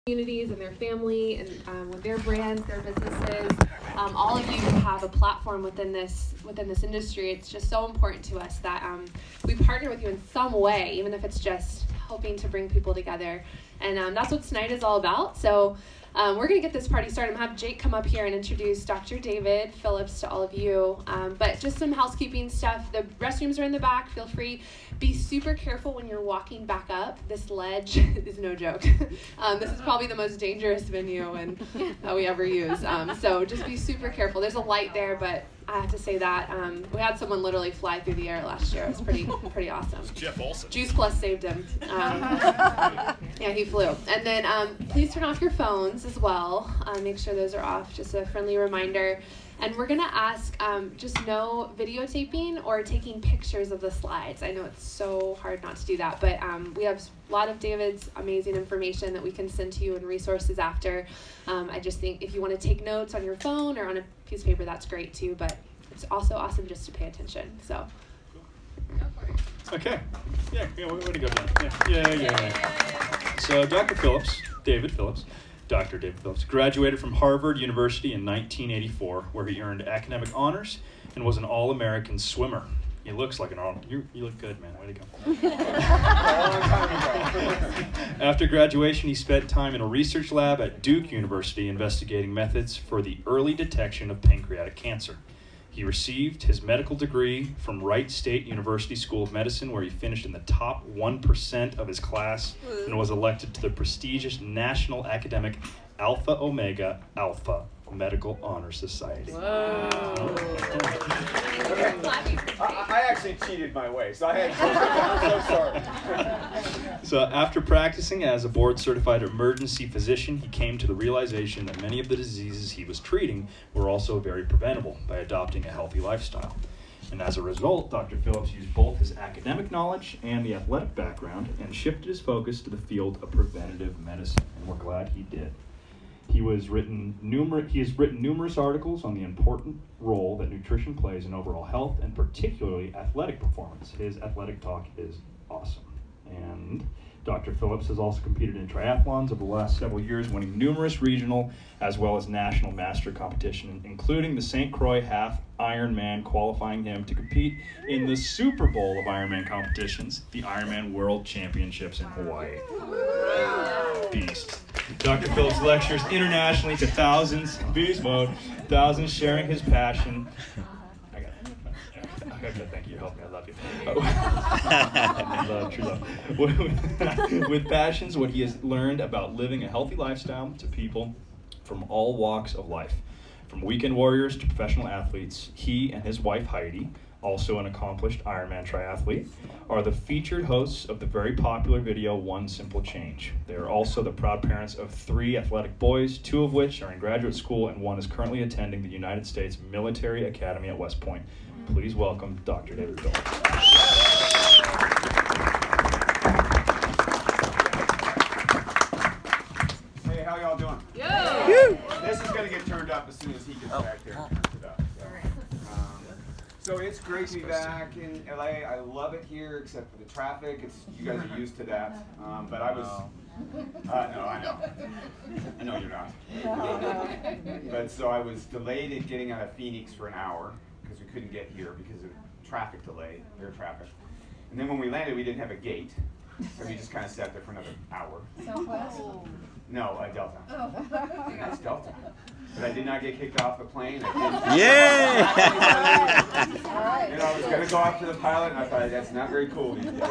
communities and their family and with their brands, their businesses. All of you have a platform within this industry. It's just so important to us that we partner with you in some way, even if it's just helping to bring people together. And that's what tonight is all about. So we're going to get this party started. I'm going to have Jake come up here and introduce Dr. David Phillips to all of you. But just some housekeeping stuff. The restrooms are in the back. Feel free. Be super careful when you're walking back up. This ledge is no joke. This is probably the most dangerous venue that we ever use. So just be super careful. There's a light there, but I have to say that we had someone literally fly through the air last year. It was pretty awesome. Jeff Olson. Juice Plus saved him. Yeah, he flew. And then please turn off your phones as well. Make sure those are off. Just a friendly reminder. And we're going to ask just no videotaping or taking pictures of the slides. I know it's so hard not to do that, but we have a lot of David's amazing information that we can send to you and resources after. I just think if you want to take notes on your phone or on a piece of paper, that's great too, but it's also awesome just to pay attention. So. Okay. Yeah, way to go, John. Yeah. So Dr. Phillips, David Phillips, Dr. David Phillips, graduated from Harvard University in 1984, where he earned academic honors and was an All-American swimmer. He looks like an all. You look good, man. Way to go. After graduation, he spent time in a research lab at Duke University investigating methods for the early detection of pancreatic cancer. He received his medical degree from Wright State University School of Medicine, where he finished in the top 1% of his class and was elected to the prestigious National Academic Alpha Omega Alpha Medical Honor Society. Whoa. Okay. I actually cheated my way, so I'm so sorry. So after practicing as a board-certified emergency physician, he came to the realization that many of the diseases he was treating were also very preventable by adopting a healthy lifestyle. And as a result, Dr. Phillips used both his academic knowledge and the athletic background and shifted his focus to the field of preventative medicine, and we're glad he did. He has written numerous articles on the important role that nutrition plays in overall health and particularly athletic performance. His athletic talk is awesome. And Dr. Phillips has also competed in triathlons over the last several years, winning numerous regional as well as national master competition, including the St. Croix Half Ironman, qualifying him to compete in the Super Bowl of Ironman competitions, the Ironman World Championships in Hawaii. Beast. Dr. Phillips lectures internationally to thousands, beast mode, thousands sharing his passion. I got it. Thank you. You helped me. I love you. True love. With passions, what he has learned about living a healthy lifestyle to people from all walks of life. From weekend warriors to professional athletes, he and his wife Heidi, also an accomplished Ironman triathlete, are the featured hosts of the very popular video One Simple Change. They are also the proud parents of 3 athletic boys, 2 of which are in graduate school and 1 is currently attending the United States Military Academy at West Point. Please welcome Dr. David Phillips. Hey, how y'all doing? Yo! This is going to get turned up as soon as he gets back there and turns it up. So it's great to be back in LA. I love it here, except for the traffic. You guys are used to that. But I was, no, I know. I know you're not. But so I was delayed in getting out of Phoenix for an hour because we couldn't get here because of traffic delay, air traffic. And then when we landed, we didn't have a gate. So we just kind of sat there for another hour. Southwest? No, Delta. Oh. That's Delta. But I did not get kicked off the plane. Yay! And I was going to go up to the pilot, and I thought, that's not very cool these days.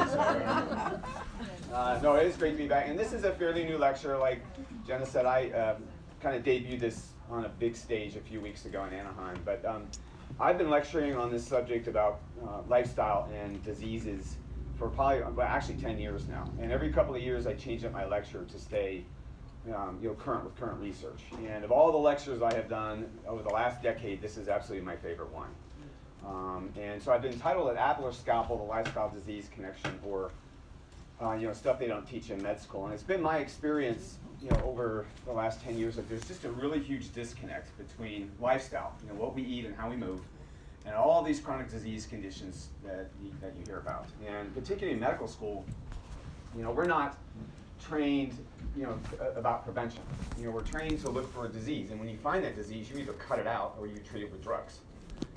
No, it is great to be back. And this is a fairly new lecture. Like Jenna said, I kind of debuted this on a big stage a few weeks ago in Anaheim. But I've been lecturing on this subject about lifestyle and diseases for probably, well, actually 10 years now. And every couple of years, I change up my lecture to stay current with current research. And of all the lectures I have done over the last decade, this is absolutely my favorite one. And so I've been titled "At Apple or Scalpel: The Lifestyle Disease Connection," or stuff they don't teach in med school. And it's been my experience, over the last 10 years that there's just a really huge disconnect between lifestyle, what we eat and how we move, and all these chronic disease conditions that you hear about. And particularly in medical school, we're not trained, about prevention. We're trained to look for a disease, and when you find that disease, you either cut it out or you treat it with drugs.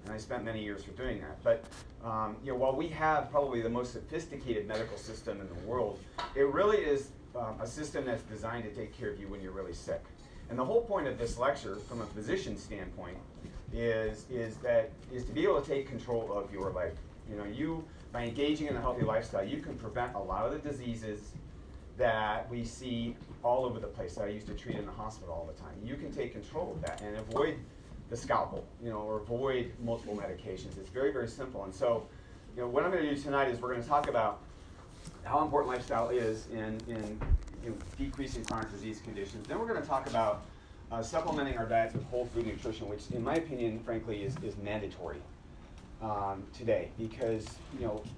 And I spent many years for doing that. But while we have probably the most sophisticated medical system in the world, it really is a system that's designed to take care of you when you're really sick. And the whole point of this lecture, from a physician standpoint, is to be able to take control of your life. By engaging in a healthy lifestyle, you can prevent a lot of the diseases that we see all over the place that I used to treat in the hospital all the time. You can take control of that and avoid the scalpel, or avoid multiple medications. It's very, very simple. And so, what I'm going to do tonight is we're going to talk about how important lifestyle is in decreasing chronic disease conditions. Then we're going to talk about supplementing our diets with whole food nutrition, which, in my opinion, frankly, is mandatory today, because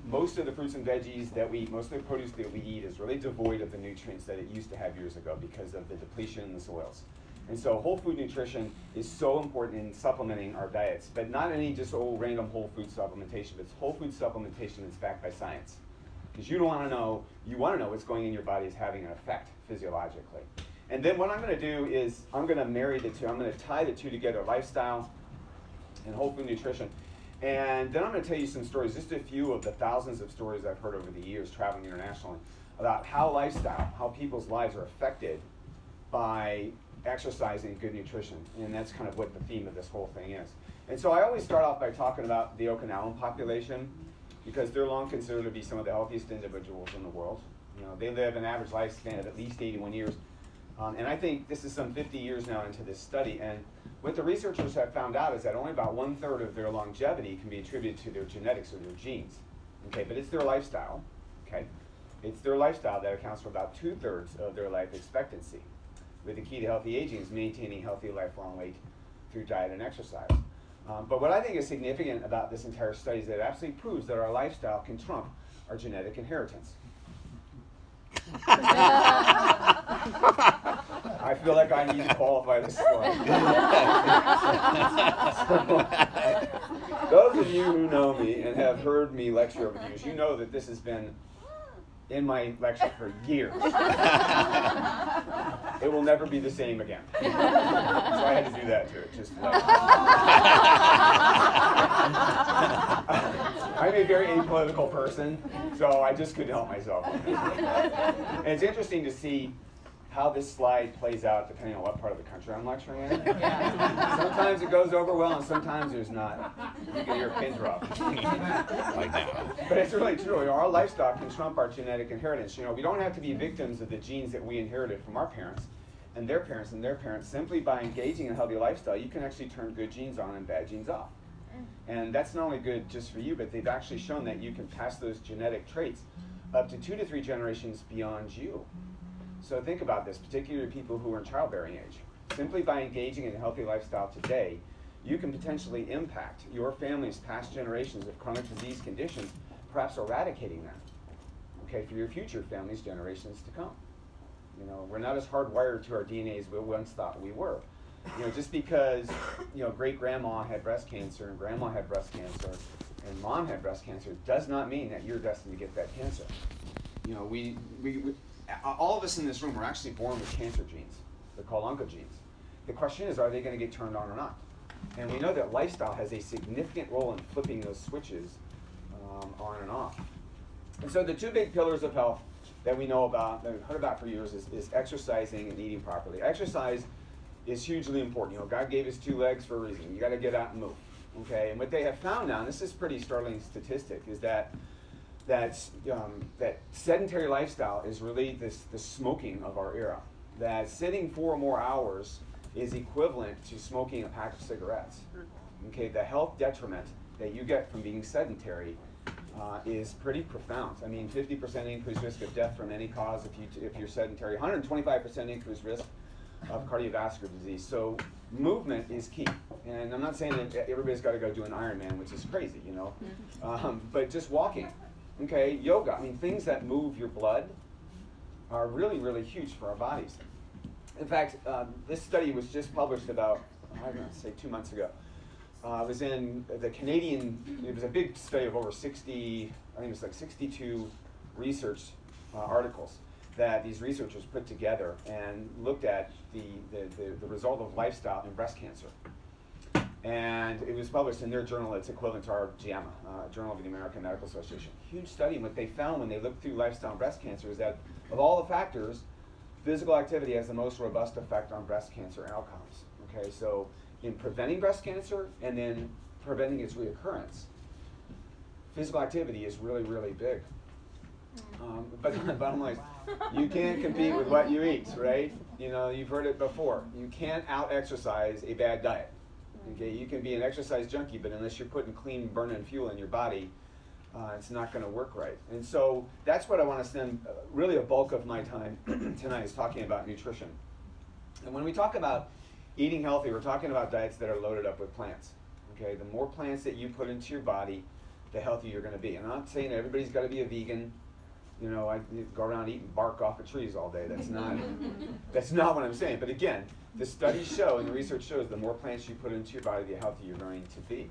most of the fruits and veggies that we eat, most of the produce that we eat, is really devoid of the nutrients that it used to have years ago because of the depletion in the soils. And so whole food nutrition is so important in supplementing our diets, but not any just random whole food supplementation, but it's whole food supplementation that's backed by science. Because you want to know what's going in your body is having an effect physiologically. And then what I'm going to do is I'm going to marry the two. I'm going to tie the two together, lifestyle and whole food nutrition. And then I'm going to tell you some stories, just a few of the thousands of stories I've heard over the years traveling internationally, about how people's lives are affected by exercising, good nutrition. And that's kind of what the theme of this whole thing is. And so I always start off by talking about the Okinawan population, because they're long considered to be some of the healthiest individuals in the world. They live an average lifespan of at least 81 years. And I think this is some 50 years now into this study. And what the researchers have found out is that only about 1/3 of their longevity can be attributed to their genetics or their genes. Okay, but it's their lifestyle. Okay, it's their lifestyle that accounts for about 2/3 of their life expectancy. With the key to healthy aging is maintaining healthy lifelong weight through diet and exercise. But what I think is significant about this entire study is that it absolutely proves that our lifestyle can trump our genetic inheritance. I feel like I need to qualify this slide. So, those of you who know me and have heard me lecture over the years, you know that this has been in my lecture for years. It will never be the same again. So I had to do that to it, just I'm a very apolitical person, so I just couldn't help myself. And it's interesting to see how this slide plays out depending on what part of the country I'm lecturing in. Sometimes it goes over well, and sometimes there's not. You can hear a pin drop. Like now. But it's really true. Our lifestyle can trump our genetic inheritance. We don't have to be victims of the genes that we inherited from our parents and their parents and their parents. Simply by engaging in a healthy lifestyle, you can actually turn good genes on and bad genes off. And that's not only good just for you, but they've actually shown that you can pass those genetic traits up to 2 to 3 generations beyond you. So think about this, particularly people who are in childbearing age. Simply by engaging in a healthy lifestyle today, you can potentially impact your family's past generations of chronic disease conditions, perhaps eradicating them, okay, for your future family's generations to come. We're not as hardwired to our DNA as we once thought we were. Just because, great-grandma had breast cancer and grandma had breast cancer and mom had breast cancer does not mean that you're destined to get that cancer. We all of us in this room are actually born with cancer genes. They're called oncogenes. The question is, are they going to get turned on or not? And we know that lifestyle has a significant role in flipping those switches on and off. And so the two big pillars of health that we know about, that we've heard about for years, is exercising and eating properly. Exercise is hugely important. God gave us 2 legs for a reason. You got to get out and move. Okay, and what they have found now, and this is a pretty startling statistic, is that sedentary lifestyle is really the smoking of our era. That sitting 4 or more hours is equivalent to smoking a pack of cigarettes. Okay, the health detriment that you get from being sedentary is pretty profound. I mean, 50% increased risk of death from any cause if you're sedentary, 125% increased risk of cardiovascular disease. So movement is key. And I'm not saying that everybody's got to go do an Ironman, which is crazy, but just walking. Okay, yoga. I mean, things that move your blood are really, really huge for our bodies. In fact, this study was just published about, I don't know, say 2 months ago. It was in the Canadian, it was a big study of over 60, I think it was like 62 research articles. that these researchers put together and looked at the result of lifestyle in breast cancer. And it was published in their journal. It's equivalent to our JAMA, Journal of the American Medical Association. Huge study. And what they found when they looked through lifestyle and breast cancer is that of all the factors, physical activity has the most robust effect on breast cancer outcomes. Okay, so in preventing breast cancer and then preventing its reoccurrence, physical activity is really, really big. But bottom line, you can't compete with what you eat, right? You know, you've heard it before. You can't out-exercise a bad diet. Okay, you can be an exercise junkie, but unless you're putting clean, burning fuel in your body, it's not going to work right. And so that's what I want to spend really a bulk of my time tonight is talking about nutrition. And when we talk about eating healthy, we're talking about diets that are loaded up with plants. Okay, the more plants that you put into your body, the healthier you're going to be. And I'm not saying everybody's got to be a vegan. You know, I go around eating bark off of trees all day. That's not what I'm saying. But again, the studies show and the research shows the more plants you put into your body, the healthier you're going to be.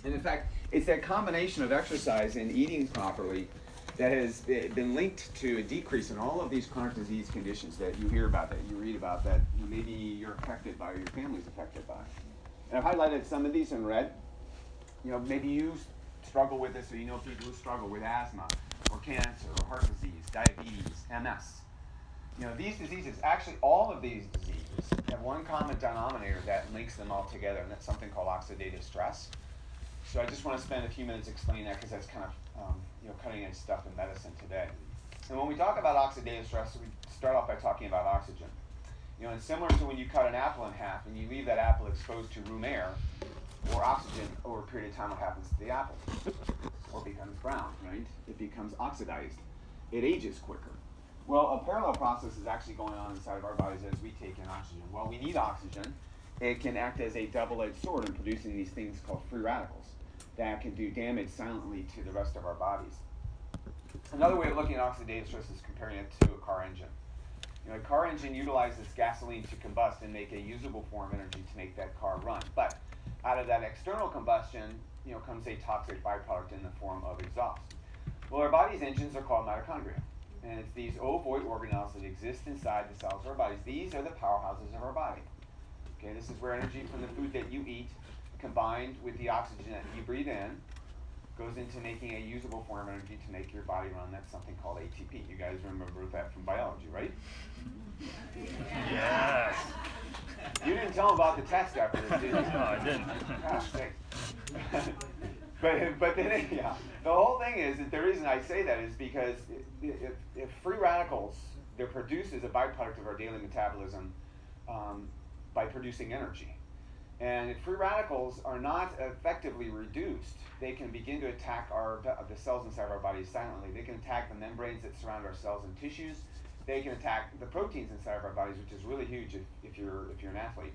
And in fact, it's that combination of exercise and eating properly that has been linked to a decrease in all of these chronic disease conditions that you hear about, that you read about, that maybe you're affected by or your family's affected by. And I've highlighted some of these in red. You know, maybe you struggle with this, or you know people who struggle with asthma, or cancer, or heart disease, diabetes, MS. You know, these diseases, actually all of these diseases have one common denominator that links them all together, and that's something called oxidative stress. So I just want to spend a few minutes explaining that because that's kind of cutting edge stuff in medicine today. And when we talk about oxidative stress, we start off by talking about oxygen. You know, and similar to when you cut an apple in half and you leave that apple exposed to room air or oxygen over a period of time, what happens to the apple? Or it becomes brown, right? It becomes oxidized. It ages quicker. Well, a parallel process is actually going on inside of our bodies as we take in oxygen. Well, we need oxygen. It can act as a double-edged sword in producing these things called free radicals that can do damage silently to the rest of our bodies. Another way of looking at oxidative stress is comparing it to a car engine. You know, a car engine utilizes gasoline to combust and make a usable form of energy to make that car run. But out of that external combustion, comes a toxic byproduct in the form of exhaust. Well, our body's engines are called mitochondria. And it's these ovoid organelles that exist inside the cells of our bodies. These are the powerhouses of our body. Okay, this is where energy from the food that you eat combined with the oxygen that you breathe in goes into making a usable form of energy to make your body run. That's something called ATP. You guys remember that from biology, right? Yes. You didn't tell them about the test after this, did you? No, I didn't. Gosh, thanks. But then, yeah, the whole thing is that the reason I say that is because if free radicals, they're produced as a byproduct of our daily metabolism by producing energy. And if free radicals are not effectively reduced, they can begin to attack the cells inside of our bodies silently. They can attack the membranes that surround our cells and tissues. They can attack the proteins inside of our bodies, which is really huge if you're an athlete.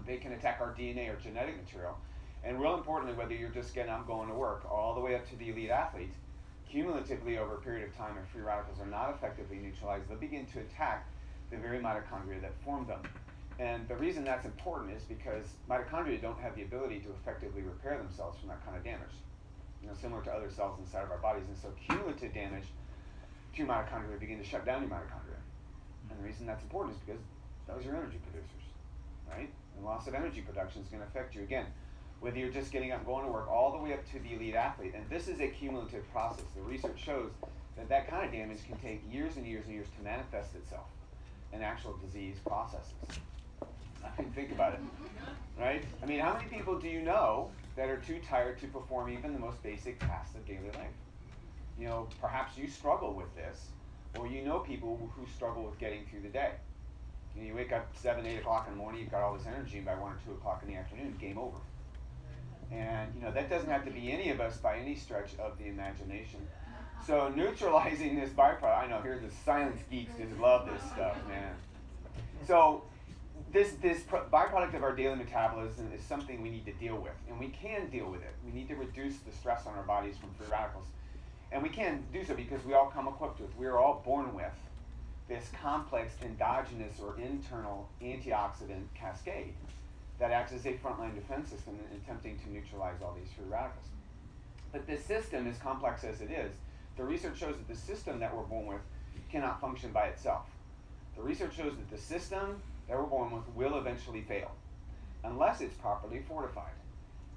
They can attack our DNA or genetic material. And real importantly, whether you're just getting up going to work all the way up to the elite athlete, cumulatively over a period of time, if free radicals are not effectively neutralized, they'll begin to attack the very mitochondria that form them. And the reason that's important is because mitochondria don't have the ability to effectively repair themselves from that kind of damage, similar to other cells inside of our bodies. And so cumulative damage to mitochondria begin to shut down your mitochondria. And the reason that's important is because those are energy producers, right? And loss of energy production is going to affect you again, whether you're just getting up and going to work all the way up to the elite athlete. And this is a cumulative process. The research shows that kind of damage can take years and years and years to manifest itself in actual disease processes. I mean, think about it, right? I mean, how many people do you know that are too tired to perform even the most basic tasks of daily life? Perhaps you struggle with this, or people who struggle with getting through the day. You wake up 7, 8 o'clock in the morning, you've got all this energy, and by 1 or 2 o'clock in the afternoon, game over. And that doesn't have to be any of us by any stretch of the imagination. So neutralizing this byproduct, I know, here's the science geeks just love this stuff, man. So this byproduct of our daily metabolism is something we need to deal with, and we can deal with it. We need to reduce the stress on our bodies from free radicals. And we can do so because we all come equipped with, we're all born with this complex endogenous or internal antioxidant cascade that acts as a frontline defense system in attempting to neutralize all these free radicals. But this system, as complex as it is, the research shows that the system that we're born with cannot function by itself. The research shows that the system that we're born with will eventually fail unless it's properly fortified.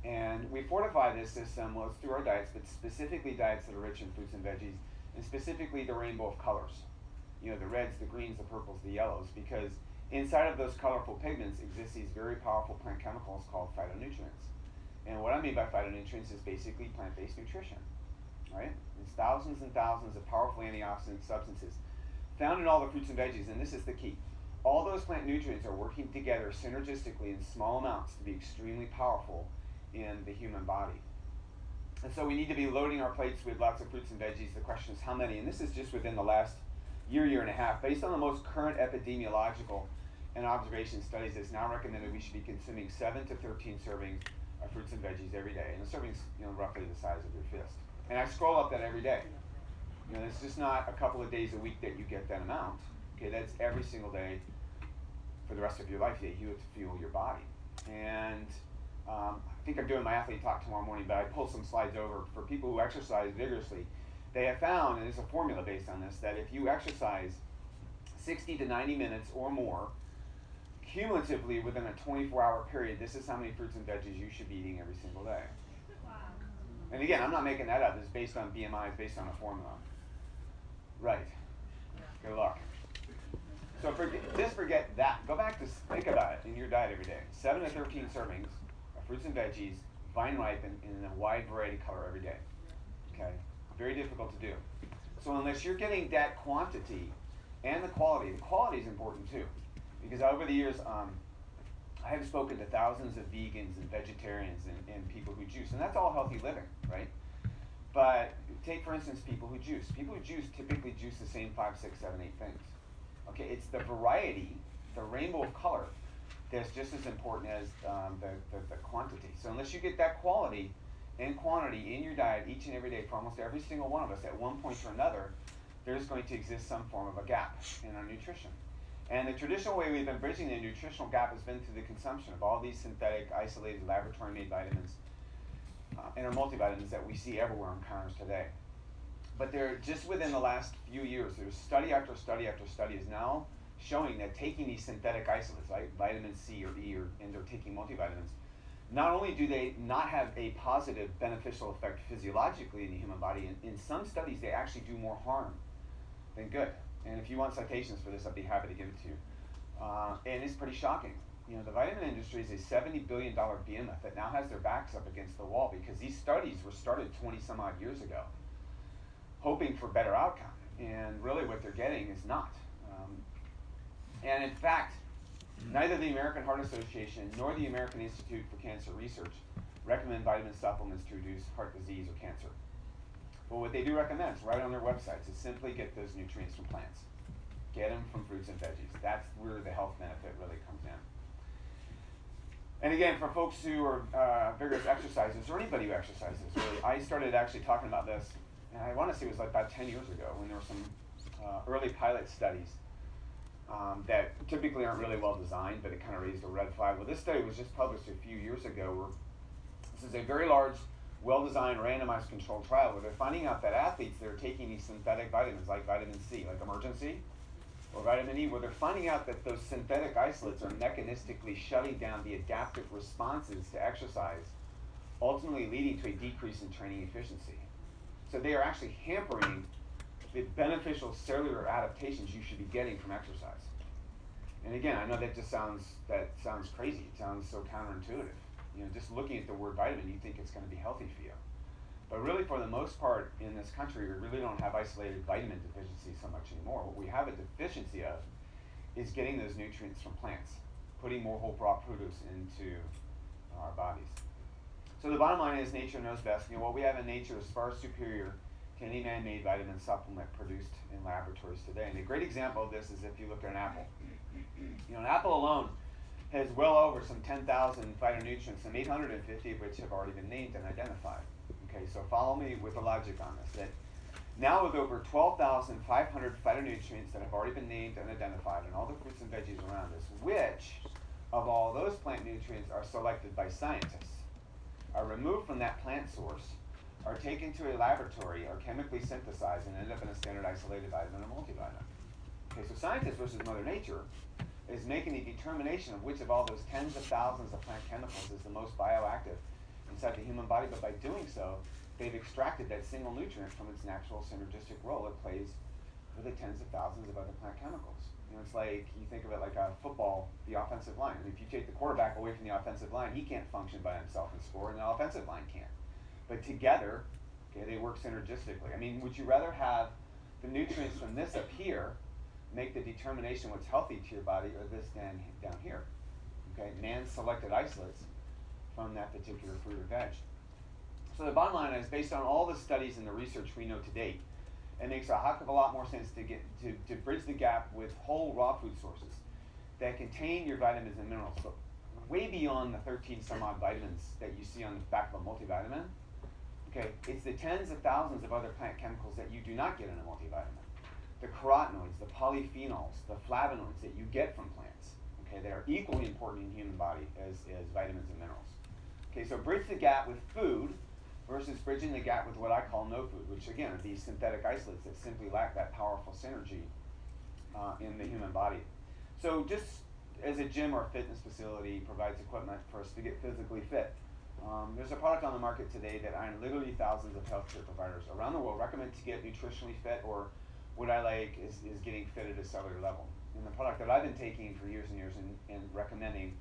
And we fortify this system, well, it's through our diets, but specifically diets that are rich in fruits and veggies, and specifically the rainbow of colors. You know, the reds, the greens, the purples, the yellows, because inside of those colorful pigments exist these very powerful plant chemicals called phytonutrients. And what I mean by phytonutrients is basically plant-based nutrition, right? It's thousands and thousands of powerful antioxidant substances found in all the fruits and veggies, and this is the key. All those plant nutrients are working together synergistically in small amounts to be extremely powerful in the human body. And so we need to be loading our plates with lots of fruits and veggies. The question is how many? And this is just within the last year and a half. Based on the most current epidemiological and observation studies, it's now recommended we should be consuming 7 to 13 servings of fruits and veggies every day. And the serving's, you know, roughly the size of your fist. And I scroll up that every day. You know, it's just not a couple of days a week that you get that amount. Okay, that's every single day for the rest of your life that you have to fuel your body. And I think I'm doing my athlete talk tomorrow morning, but I pulled some slides over for people who exercise vigorously. They have found, and there's a formula based on this, that if you exercise 60 to 90 minutes or more, cumulatively within a 24-hour period, this is how many fruits and veggies you should be eating every single day. Wow. And again, I'm not making that up. It's based on BMI, it's based on a formula. Right. Good luck. So just forget that. Go back to think about it in your diet every day. 7 to 13 servings of fruits and veggies, vine ripened in a wide variety of color every day. Okay? Very difficult to do. So unless you're getting that quantity and the quality is important too. Because over the years, I have spoken to thousands of vegans and vegetarians and people who juice. And that's all healthy living, right? But take, for instance, people who juice. People who juice typically juice the same 5, 6, 7, 8 things. Okay, it's the variety, the rainbow of color, that's just as important as the quantity. So unless you get that quality and quantity in your diet each and every day for almost every single one of us at one point or another, there's going to exist some form of a gap in our nutrition. And the traditional way we've been bridging the nutritional gap has been through the consumption of all these synthetic, isolated, laboratory-made vitamins and our multivitamins that we see everywhere on counters today. But they're just within the last few years, there's study after study after study is now showing that taking these synthetic isolates, like vitamin C or E, and they're taking multivitamins, not only do they not have a positive beneficial effect physiologically in the human body, in some studies they actually do more harm than good. And if you want citations for this, I'd be happy to give it to you. And it's pretty shocking. You know, the vitamin industry is a $70 billion behemoth that now has their backs up against the wall because these studies were started 20 some odd years ago, hoping for better outcome. And really what they're getting is not. And in fact, neither the American Heart Association nor the American Institute for Cancer Research recommend vitamin supplements to reduce heart disease or cancer. But what they do recommend, is right on their websites, is simply get those nutrients from plants. Get them from fruits and veggies. That's where the health benefit really comes in. And again, for folks who are vigorous exercisers, or anybody who exercises, really, I started actually talking about this, and I want to say it was like about 10 years ago when there were some early pilot studies that typically aren't really well designed, but it kind of raised a red flag. Well, this study was just published a few years ago where this is a very large, well-designed, randomized controlled trial where they're finding out that athletes that are taking these synthetic vitamins like vitamin C, like Emergency, or vitamin E, where they're finding out that those synthetic isolates are mechanistically shutting down the adaptive responses to exercise, ultimately leading to a decrease in training efficiency. So they are actually hampering the beneficial cellular adaptations you should be getting from exercise. And again, I know that sounds crazy. It sounds so counterintuitive. You know, just looking at the word vitamin, you think it's going to be healthy for you. But really, for the most part in this country, we really don't have isolated vitamin deficiency so much anymore. What we have a deficiency of is getting those nutrients from plants, putting more whole crop produce into our bodies. So the bottom line is nature knows best. You know, what we have in nature is far superior to any man-made vitamin supplement produced in laboratories today. And a great example of this is if you look at an apple. You know, an apple alone has well over some 10,000 phytonutrients, some 850 of which have already been named and identified. Okay, so follow me with the logic on this. That now with over 12,500 phytonutrients that have already been named and identified, and all the fruits and veggies around us, which of all those plant nutrients are selected by scientists, are removed from that plant source, are taken to a laboratory, are chemically synthesized, and end up in a standard isolated vitamin or multivitamin. Okay, so scientists versus Mother Nature is making a determination of which of all those tens of thousands of plant chemicals is the most bioactive inside the human body, but by doing so, they've extracted that single nutrient from its natural synergistic role it plays with the tens of thousands of other plant chemicals. You know, it's like, you think of it like a football, the offensive line. And if you take the quarterback away from the offensive line, he can't function by himself and score, and the offensive line can't. But together, okay, they work synergistically. I mean, would you rather have the nutrients from this up here make the determination what's healthy to your body, or this down here? Okay, man-selected isolates from that particular fruit or veg. So the bottom line is, based on all the studies and the research we know to date, it makes a heck of a lot more sense to bridge the gap with whole raw food sources that contain your vitamins and minerals. So way beyond the 13 some odd vitamins that you see on the back of a multivitamin. Okay, it's the tens of thousands of other plant chemicals that you do not get in a multivitamin. The carotenoids, the polyphenols, the flavonoids that you get from plants, okay, that are equally important in the human body as vitamins and minerals. Okay, so bridge the gap with food versus bridging the gap with what I call no food, which again are these synthetic isolates that simply lack that powerful synergy in the human body. So just as a gym or fitness facility provides equipment for us to get physically fit, there's a product on the market today that literally thousands of healthcare providers around the world recommend to get nutritionally fit, or what I like is getting fit at a cellular level. And the product that I've been taking for years and years and recommending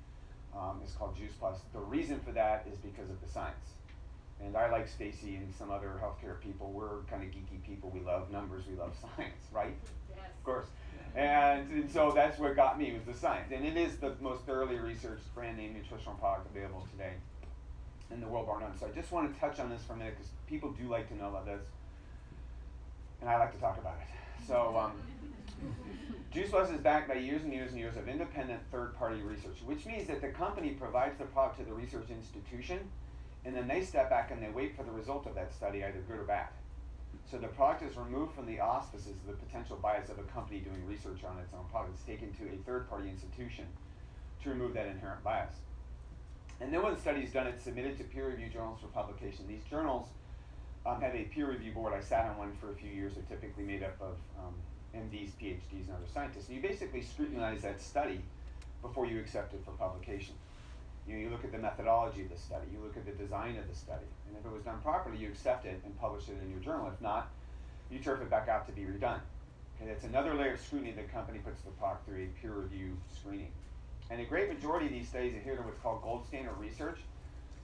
is called Juice Plus. The reason for that is because of the science. And I, like Stacy and some other healthcare people, we're kind of geeky people. We love numbers, we love science, right? Yes. Of course. And so that's what got me, was the science. And it is the most thoroughly researched brand name nutritional product available today in the world, bar none. So I just want to touch on this for a minute because people do like to know about this, and I like to talk about it. So Juice Plus is backed by years and years and years of independent third-party research, which means that the company provides the product to the research institution, and then they step back and they wait for the result of that study, either good or bad. So the product is removed from the auspices of the potential bias of a company doing research on its own product. It's taken to a third-party institution to remove that inherent bias. And then when the study is done, it's submitted to peer-reviewed journals for publication. These journals have a peer review board. I sat on one for a few years. They're typically made up of MDs, PhDs, and other scientists. And you basically scrutinize that study before you accept it for publication. You look at the methodology of the study, you look at the design of the study, and if it was done properly, you accept it and publish it in your journal. If not, you turf it back out to be redone. Okay, that's another layer of scrutiny the company puts the product through a peer review screening. And a great majority of these studies adhere to what's called gold standard research,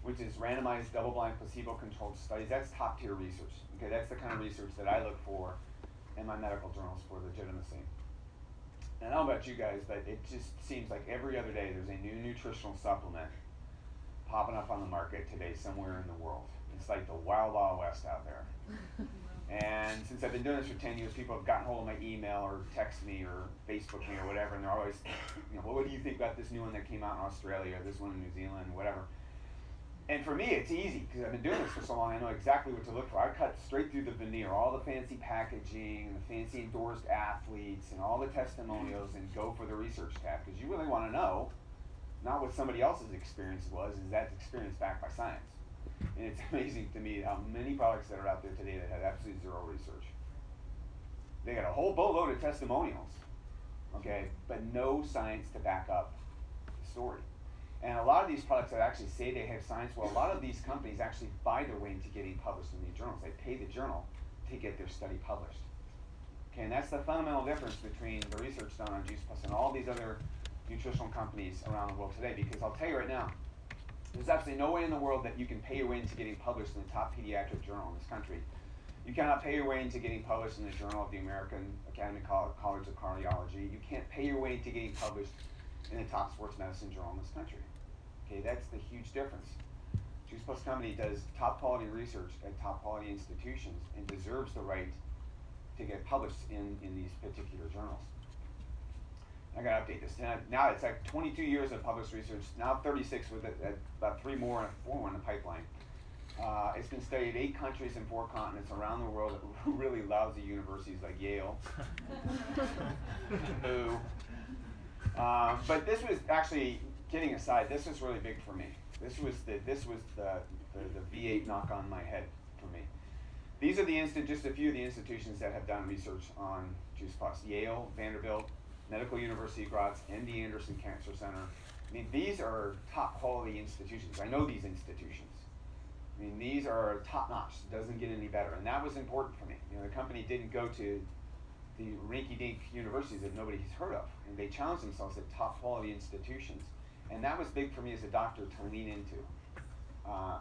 which is randomized, double-blind, placebo-controlled studies. That's top-tier research. Okay, that's the kind of research that I look for in my medical journals for legitimacy. And I don't know about you guys, but it just seems like every other day there's a new nutritional supplement popping up on the market today somewhere in the world. It's like the wild, wild west out there. And since I've been doing this for 10 years, people have gotten hold of my email or text me or Facebook me or whatever, and they're always, well, what do you think about this new one that came out in Australia, or this one in New Zealand, whatever. And for me, it's easy, because I've been doing this for so long, I know exactly what to look for. I cut straight through the veneer, all the fancy packaging, and the fancy endorsed athletes, and all the testimonials, and go for the research tab, because you really want to know, not what somebody else's experience was, is that experience backed by science. And it's amazing to me how many products that are out there today that have absolutely zero research. They got a whole boatload of testimonials, okay, but no science to back up the story. And a lot of these products that actually say they have science, well, a lot of these companies actually buy their way into getting published in these journals. They pay the journal to get their study published. Okay, and that's the fundamental difference between the research done on Juice Plus and all these other nutritional companies around the world today, because I'll tell you right now, there's absolutely no way in the world that you can pay your way into getting published in the top pediatric journal in this country. You cannot pay your way into getting published in the Journal of the American Academy College of Cardiology. You can't pay your way into getting published in the top sports medicine journal in this country. Okay, that's the huge difference. Juice Plus Company does top quality research at top quality institutions and deserves the right to get published in these particular journals. I gotta update this. Now it's like 22 years of published research, now 36 with about 4 more in the pipeline. It's been studied 8 countries and 4 continents around the world at really lousy universities like Yale. Boo. But this was actually, kidding aside, this was really big for me. This was the V8 knock on my head for me. These are just a few of the institutions that have done research on Juice Plus. Yale, Vanderbilt, Medical University Graz, MD Anderson Cancer Center. I mean, these are top quality institutions. I know these institutions. I mean, these are top notch. It doesn't get any better. And that was important for me. You know, the company didn't go to the rinky-dink universities that nobody's heard of. And they challenged themselves at top quality institutions. And that was big for me as a doctor to lean into.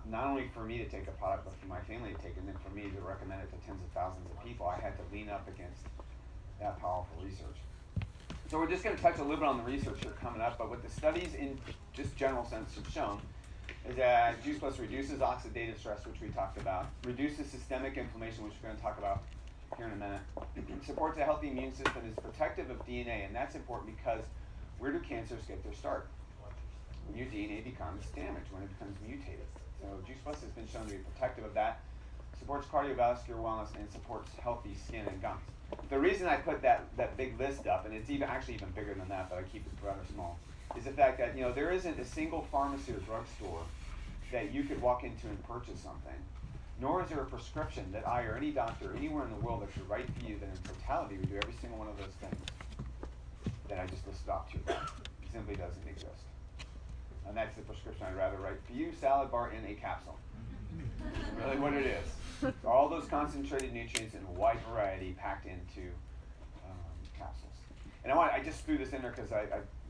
Not only for me to take a product, but for my family to take it, and then for me to recommend it to tens of thousands of people. I had to lean up against that powerful research. So we're just going to touch a little bit on the research here coming up, but what the studies in just general sense have shown is that Juice Plus reduces oxidative stress, which we talked about, reduces systemic inflammation, which we're going to talk about here in a minute, supports a healthy immune system, is protective of DNA, and that's important because where do cancers get their start? When your DNA becomes damaged, when it becomes mutated. So Juice Plus has been shown to be protective of that, supports cardiovascular wellness, and supports healthy skin and gums. The reason I put that big list up, and it's actually even bigger than that, but I keep it rather small, is the fact that there isn't a single pharmacy or drugstore that you could walk into and purchase something, nor is there a prescription that I or any doctor anywhere in the world that could write for you that in totality would do every single one of those things that I just listed off to you. It simply doesn't exist. And that's the prescription I'd rather write for you, salad bar in a capsule. Really what it is. All those concentrated nutrients in a wide variety packed into capsules. And I just threw this in there because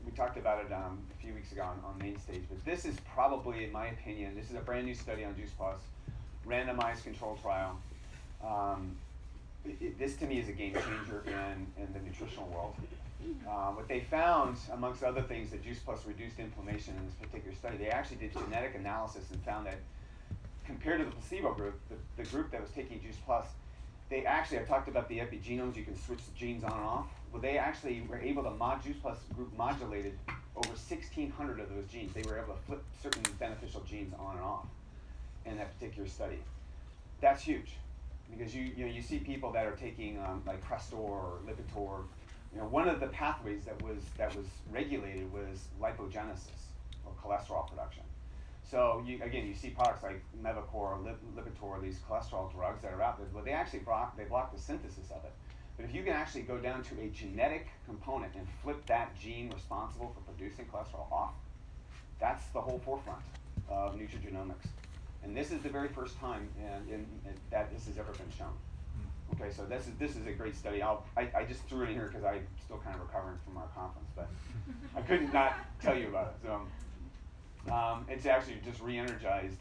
we talked about it a few weeks ago on main stage, but this is probably, in my opinion, this is a brand new study on Juice Plus, randomized controlled trial. This to me is a game changer in the nutritional world. What they found, amongst other things, that Juice Plus reduced inflammation in this particular study. They actually did genetic analysis and found that compared to the placebo group, the group that was taking Juice Plus, they actually, I talked about the epigenomes, you can switch the genes on and off. Well, they actually were able to, Juice Plus group modulated over 1,600 of those genes. They were able to flip certain beneficial genes on and off in that particular study. That's huge, because you see people that are taking like Crestor or Lipitor. One of the pathways that was regulated was lipogenesis or cholesterol production. So you see products like Mevacor or Lipitor, these cholesterol drugs that are out there, but they actually block the synthesis of it. But if you can actually go down to a genetic component and flip that gene responsible for producing cholesterol off, that's the whole forefront of nutrigenomics. And this is the very first time that this has ever been shown. Okay, so this is a great study. I just threw it in here because I'm still kind of recovering from our conference, but I couldn't not tell you about it. So it's actually just re-energized.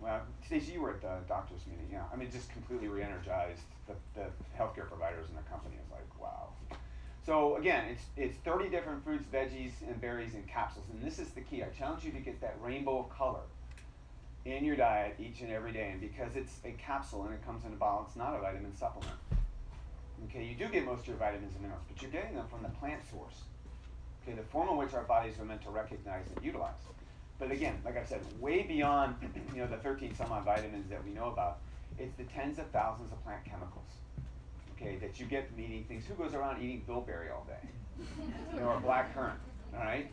Well, Stacey, you were at the doctor's meeting, yeah. I mean, just completely re-energized the healthcare providers in the company. It's like, wow. So again, it's 30 different fruits, veggies, and berries in capsules, and this is the key. I challenge you to get that rainbow of color in your diet each and every day, and because it's a capsule and it comes in a bottle, it's not a vitamin supplement. Okay, you do get most of your vitamins and minerals, but you're getting them from the plant source. Okay, the form in which our bodies are meant to recognize and utilize. But again, like I said, way beyond the 13 some odd vitamins that we know about, it's the tens of thousands of plant chemicals, okay, that you get from eating things. Who goes around eating bilberry all day? Or black currant, all right?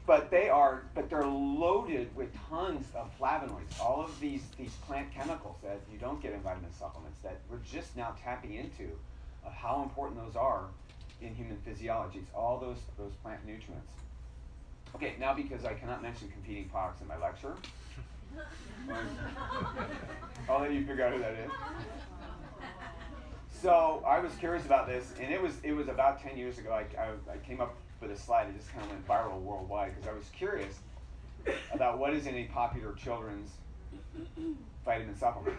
But they're loaded with tons of flavonoids, all of these plant chemicals that you don't get in vitamin supplements that we're just now tapping into of how important those are in human physiology. It's all those plant nutrients. Okay, now because I cannot mention competing products in my lecture, I'll let you figure out who that is. So I was curious about this, and it was about 10 years ago. I came up with a slide that just kind of went viral worldwide because I was curious about what is in a popular children's vitamin supplement.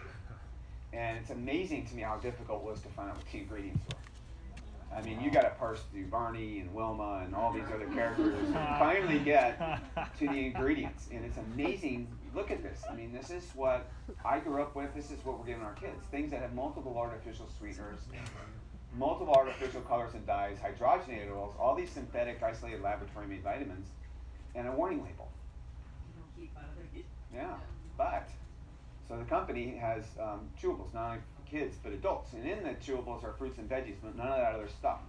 And it's amazing to me how difficult it was to find out what the ingredients were. I mean, you got to parse through Barney and Wilma and all these other characters and finally get to the ingredients. And it's amazing. Look at this. I mean, this is what I grew up with. This is what we're giving our kids. Things that have multiple artificial sweeteners, multiple artificial colors and dyes, hydrogenated oils, all these synthetic, isolated, laboratory-made vitamins, and a warning label. Yeah, but, so the company has chewables, not only for kids, but adults. And in the chewables are fruits and veggies, but none of that other stuff.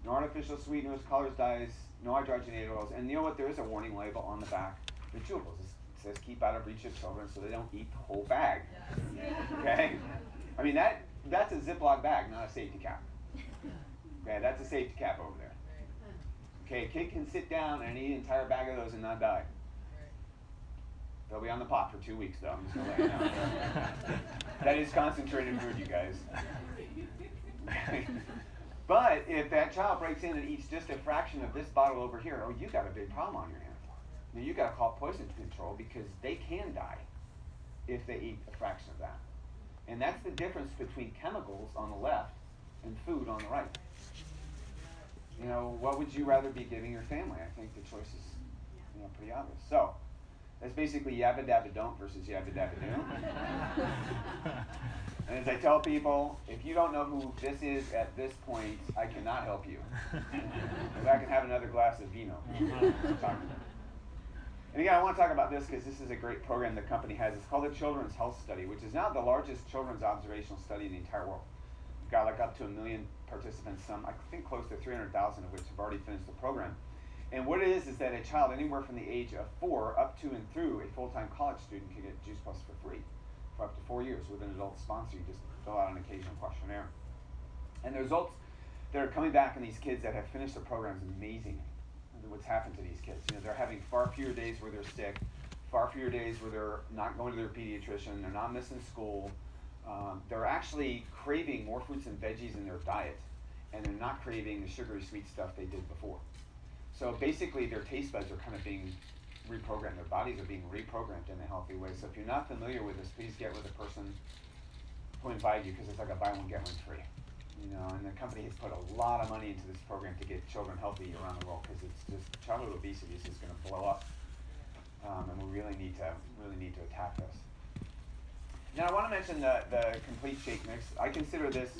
No artificial sweeteners, colors, dyes, no hydrogenated oils. And you know what? There is a warning label on the back of the chewables. It says keep out of reach of children so they don't eat the whole bag. Okay? I mean, that's a Ziploc bag, not a safety cap. Okay, that's a safety cap over there. Okay, a kid can sit down and eat an entire bag of those and not die. They'll be on the pot for 2 weeks, though. I'm just going to let you know. That is concentrated food, you guys. But if that child breaks in and eats just a fraction of this bottle over here, oh, you got a big problem on your hands. Now, you got to call poison control because they can die if they eat a fraction of that. And that's the difference between chemicals on the left and food on the right. You know, what would you rather be giving your family? I think the choice is, pretty obvious. So, that's basically yabba dabba don't versus yabba dabba do. And as I tell people, if you don't know who this is at this point, I cannot help you. Because I can have another glass of vino. And again, I want to talk about this because this is a great program the company has. It's called the Children's Health Study, which is now the largest children's observational study in the entire world. We've got like up to 1 million participants, some I think close to 300,000 of which have already finished the program. And what it is that a child anywhere from the age of 4 up to and through a full-time college student can get Juice Plus for free for up to 4 years with an adult sponsor. You just fill out an occasional questionnaire. And the results that are coming back in these kids that have finished the program is amazing. What's happened to these kids. They're having far fewer days where they're sick, far fewer days where they're not going to their pediatrician, they're not missing school. They're actually craving more fruits and veggies in their diet, and they're not craving the sugary sweet stuff they did before. So basically their taste buds are kind of being reprogrammed. Their bodies are being reprogrammed in a healthy way. So if you're not familiar with this, please get with a person who invited you because it's like a buy one, get one free. And the company has put a lot of money into this program to get children healthy around the world because it's just childhood obesity is just going to blow up, and we really need to attack this. Now I want to mention the complete shake mix. I consider this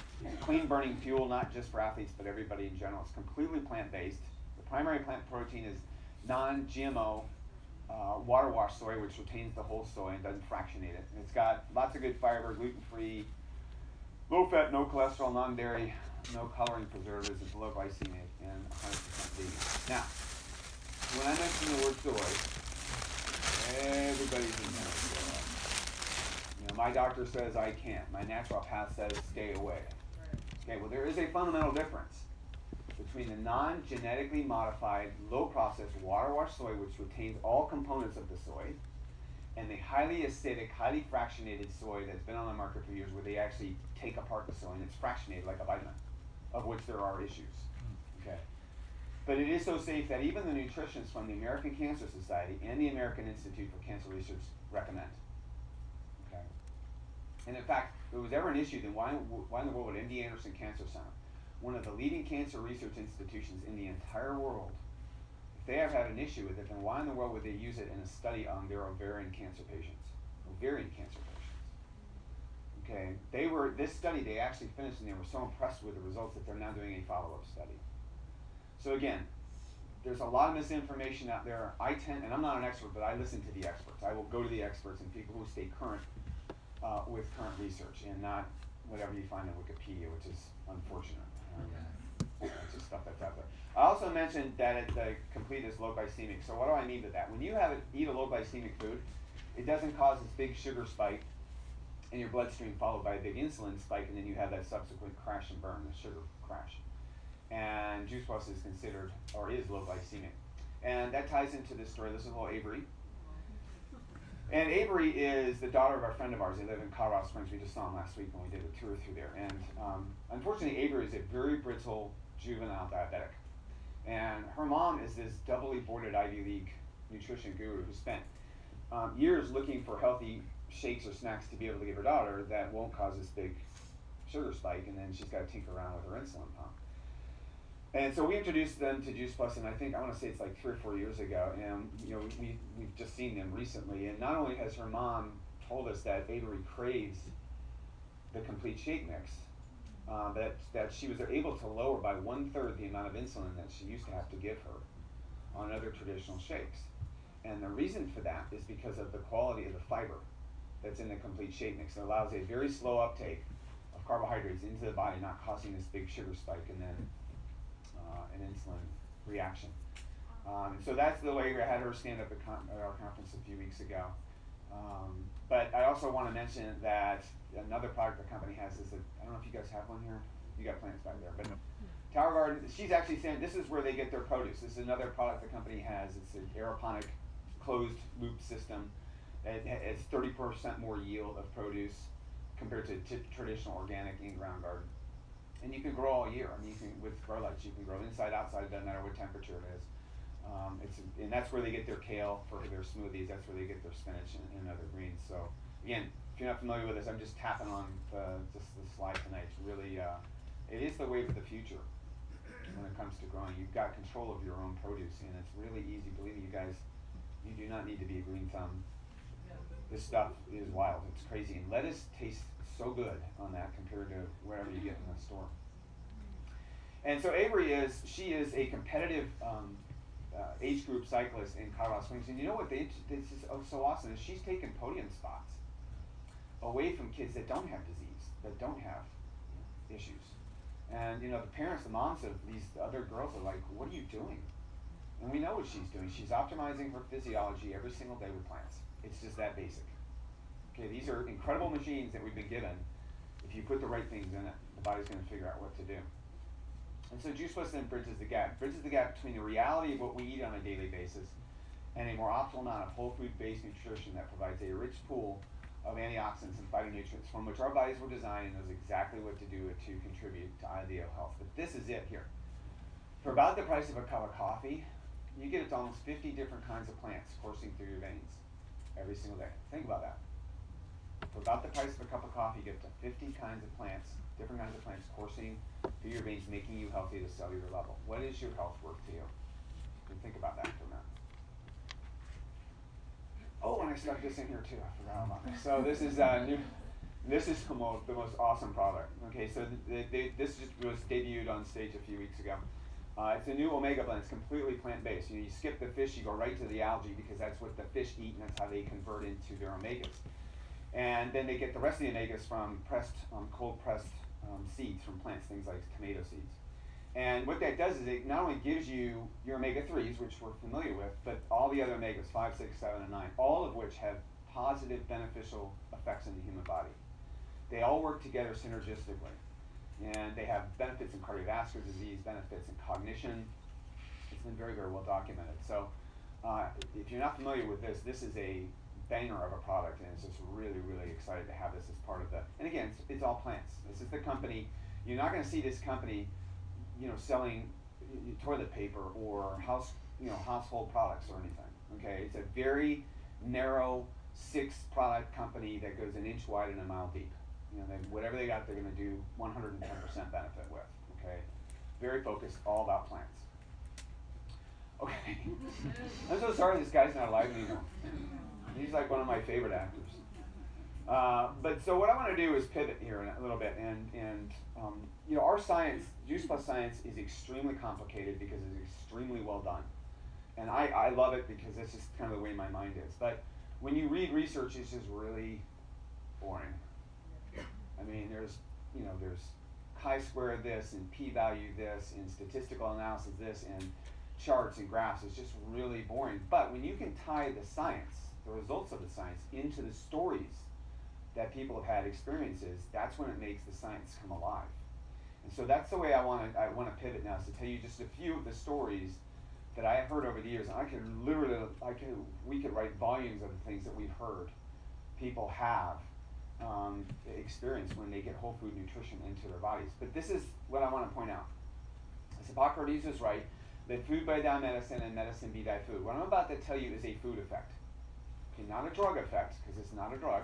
clean burning fuel, not just for athletes but everybody in general. It's completely plant based. The primary plant protein is non-GMO water wash soy, which retains the whole soy and doesn't fractionate it. And it's got lots of good fiber, gluten free. Low fat, no cholesterol, non-dairy, no coloring preservatives, it's low glycemic, and 100% vegan. Now, when I mention the word soy, everybody's in there. My doctor says I can't. My naturopath says stay away. Okay, well there is a fundamental difference between the non-genetically modified, low-processed water wash soy, which retains all components of the soy, and the highly acidic, highly fractionated soy that's been on the market for years where they actually take apart the soy and it's fractionated like a vitamin, of which there are issues. Okay. But it is so safe that even the nutritionists from the American Cancer Society and the American Institute for Cancer Research recommend. Okay. And in fact, if there was ever an issue, then why in the world would MD Anderson Cancer Center, one of the leading cancer research institutions in the entire world, they have had an issue with it, then why in the world would they use it in a study on their ovarian cancer patients? Ovarian cancer patients. Okay, this study they actually finished and they were so impressed with the results that they're now doing a follow-up study. So again, there's a lot of misinformation out there. And I'm not an expert, but I listen to the experts. I will go to the experts and people who stay current with current research and not whatever you find on Wikipedia, which is unfortunate. It's just stuff that's out there. I also mentioned that the complete is low glycemic. So what do I mean by that? When you eat a low glycemic food, it doesn't cause this big sugar spike in your bloodstream followed by a big insulin spike, and then you have that subsequent crash and burn, the sugar crash. And Juice Plus is considered, or is low glycemic. And that ties into this story. This is little Avery. And Avery is the daughter of a friend of ours. They live in Colorado Springs. We just saw him last week when we did a tour through there. And unfortunately, Avery is a very brittle juvenile diabetic. And her mom is this doubly boarded Ivy League nutrition guru who spent years looking for healthy shakes or snacks to be able to give her daughter that won't cause this big sugar spike, and then she's got to tinker around with her insulin pump. And so we introduced them to Juice Plus, and I want to say it's like 3 or 4 years ago, and we've just seen them recently. And not only has her mom told us that Avery craves the complete shake mix, that she was able to lower by 1/3 the amount of insulin that she used to have to give her on other traditional shakes. And the reason for that is because of the quality of the fiber that's in the complete shake mix. It allows a very slow uptake of carbohydrates into the body, not causing this big sugar spike and then an insulin reaction. So that's the way we had her stand up at our conference a few weeks ago. But I also want to mention that another product the company has is I don't know if you guys have one here. You got plants back there, but Tower Garden. She's actually saying this is where they get their produce. This is another product the company has. It's an aeroponic closed loop system. It's 30% more yield of produce compared to traditional organic in-ground garden. And you can grow all year. I mean, with grow lights, you can grow inside, outside. It doesn't matter what temperature it is. And that's where they get their kale for their smoothies. That's where they get their spinach and other greens. So again, if you're not familiar with this, I'm just tapping on just the slide tonight. It's really, it is the wave of the future when it comes to growing. You've got control of your own produce, and it's really easy. Believe me, you guys, you do not need to be a green thumb. This stuff is wild. It's crazy. And lettuce tastes so good on that compared to whatever you get in the store. And so Avery she is a competitive age group cyclist in Colorado Springs. And you know what this is so awesome is she's taken podium spots away from kids that don't have disease, that don't have issues. And you know, the parents, the moms of these other girls are like, what are you doing? And we know what she's doing. She's optimizing her physiology every single day with plants. It's just that basic. Okay, these are incredible machines that we've been given. If you put the right things in it, the body's going to figure out what to do. And so Juice Plus then bridges the gap. Bridges the gap between the reality of what we eat on a daily basis and a more optimal amount of whole food-based nutrition that provides a rich pool of antioxidants and phytonutrients from which our bodies were designed and knows exactly what to do to contribute to ideal health. But this is it here. For about the price of a cup of coffee, you get almost 50 different kinds of plants coursing through your veins every single day. Think about that. For about the price of a cup of coffee, you get to 50 kinds of plants, different kinds of plants coursing through your veins, making you healthy at a cellular level. What is your health worth to you? Think about that for a minute. Oh, and I stuck this in here too. I forgot about this. So this is new. This is the most awesome product. Okay, so this just was debuted on stage a few weeks ago. It's a new omega blend. It's completely plant-based. You skip the fish, you go right to the algae because that's what the fish eat, and that's how they convert into their omegas. And then they get the rest of the omegas from cold-pressed seeds from plants, things like tomato seeds. And what that does is it not only gives you your omega-3s, which we're familiar with, but all the other omegas, 5, 6, 7, and 9, all of which have positive beneficial effects in the human body. They all work together synergistically. And they have benefits in cardiovascular disease, benefits in cognition. It's been very, very well documented. So if you're not familiar with this, this is a banger of a product, and it's just really, really excited to have this as part of the, and again, it's all plants. This is the company. You're not going to see this company, selling toilet paper or household products or anything. Okay, it's a very narrow 6-product company that goes an inch wide and a mile deep. Whatever they got, they're going to do 110% benefit with. Okay, very focused, all about plants. Okay, I'm so sorry this guy's not alive anymore. He's like one of my favorite actors. But so what I want to do is pivot here in a little bit, and our science, Juice Plus science, is extremely complicated because it's extremely well done, and I love it because that's just kind of the way my mind is. But when you read research, it's just really boring. I mean, there's chi-square this and p-value this and statistical analysis this and charts and graphs. It's just really boring. But when you can tie the science, the results of the science, into the stories that people have had experiences, that's when it makes the science come alive. And so that's the way I want to pivot now, is to tell you just a few of the stories that I have heard over the years. We could write volumes of the things that we've heard people have experience when they get whole food nutrition into their bodies. But this is what I want to point out. As Hippocrates was right, let food be thy medicine and medicine be thy food. What I'm about to tell you is a food effect. Okay, not a drug effect, because it's not a drug.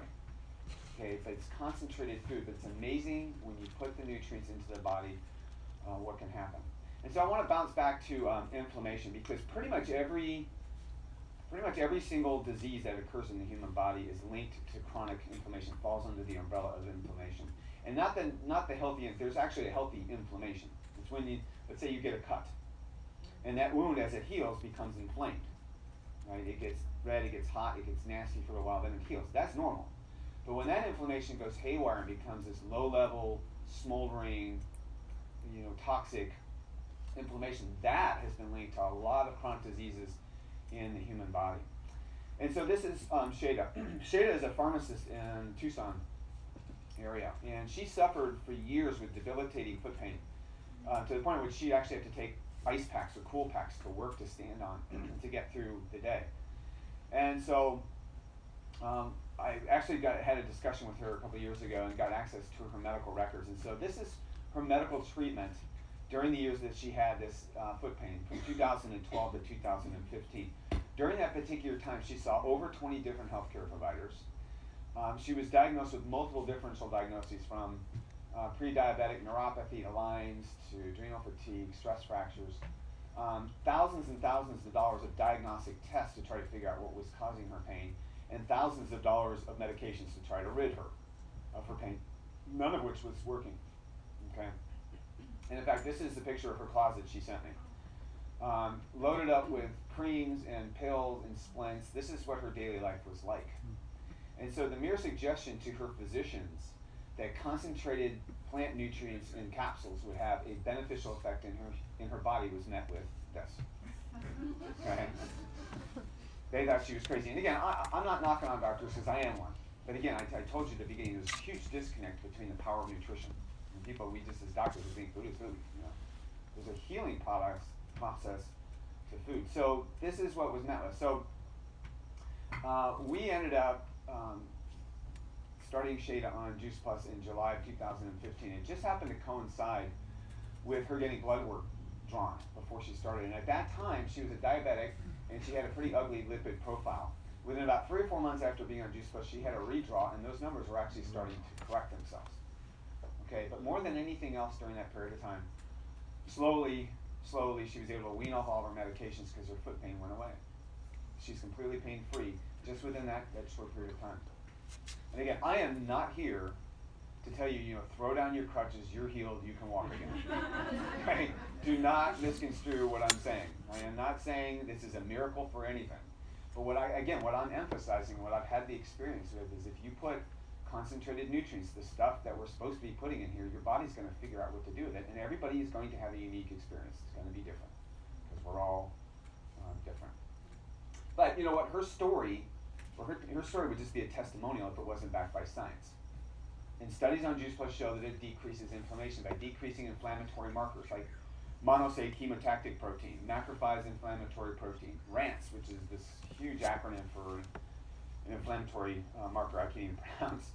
Okay, but it's concentrated food. But it's amazing when you put the nutrients into the body, what can happen. And so I want to bounce back to inflammation, because pretty much every single disease that occurs in the human body is linked to chronic inflammation, falls under the umbrella of inflammation. And not the healthy, there's actually a healthy inflammation. It's when let's say you get a cut, and that wound, as it heals, becomes inflamed. Right? It gets red, it gets hot, it gets nasty for a while, then it heals. That's normal. But when that inflammation goes haywire and becomes this low-level, smoldering, toxic inflammation. That has been linked to a lot of chronic diseases in the human body. And so this is Shada. Shada is a pharmacist in Tucson area, and she suffered for years with debilitating foot pain, to the point where she actually had to take ice packs or cool packs to work to stand on to get through the day. And so I actually had a discussion with her a couple years ago and got access to her medical records. And so this is her medical treatment during the years that she had this foot pain, from 2012 to 2015. During that particular time, she saw over 20 different healthcare providers. She was diagnosed with multiple differential diagnoses, from pre-diabetic neuropathy to Lyme's to adrenal fatigue, stress fractures, thousands and thousands of dollars of diagnostic tests to try to figure out what was causing her pain, and thousands of dollars of medications to try to rid her of her pain, none of which was working. Okay. And in fact, this is the picture of her closet she sent me. Loaded up with creams and pills and splints. This is what her daily life was like. And so the mere suggestion to her physicians that concentrated plant nutrients in capsules would have a beneficial effect in her body was met with this. Okay? They thought she was crazy. And again, I'm not knocking on doctors, because I am one. But again, I told you at the beginning, there's a huge disconnect between the power of nutrition. And people, we just as doctors, we think food is food. You know? There's a healing process to food. So this is what was met with. So we ended up starting Shada on Juice Plus in July of 2015. It just happened to coincide with her getting blood work drawn before she started. And at that time, she was a diabetic, and she had a pretty ugly lipid profile. Within about 3 or 4 months after being on Juice Plus, she had a redraw, and those numbers were actually starting to correct themselves. Okay, but more than anything else during that period of time, slowly, she was able to wean off all of her medications because her foot pain went away. She's completely pain-free just within that short period of time. And again, I am not here to tell you, throw down your crutches, you're healed, you can walk again. Okay? Do not misconstrue what I'm saying. I am not saying this is a miracle for anything. But what I'm emphasizing, what I've had the experience with, is if you put concentrated nutrients, the stuff that we're supposed to be putting in here, your body's going to figure out what to do with it, and everybody is going to have a unique experience. It's going to be different, because we're all different. But you know what? Her story would just be a testimonial if it wasn't backed by science. And studies on Juice Plus show that it decreases inflammation by decreasing inflammatory markers like monocyte chemotactic protein, macrophage inflammatory protein, RANS, which is this huge acronym for an inflammatory marker I can't even pronounce,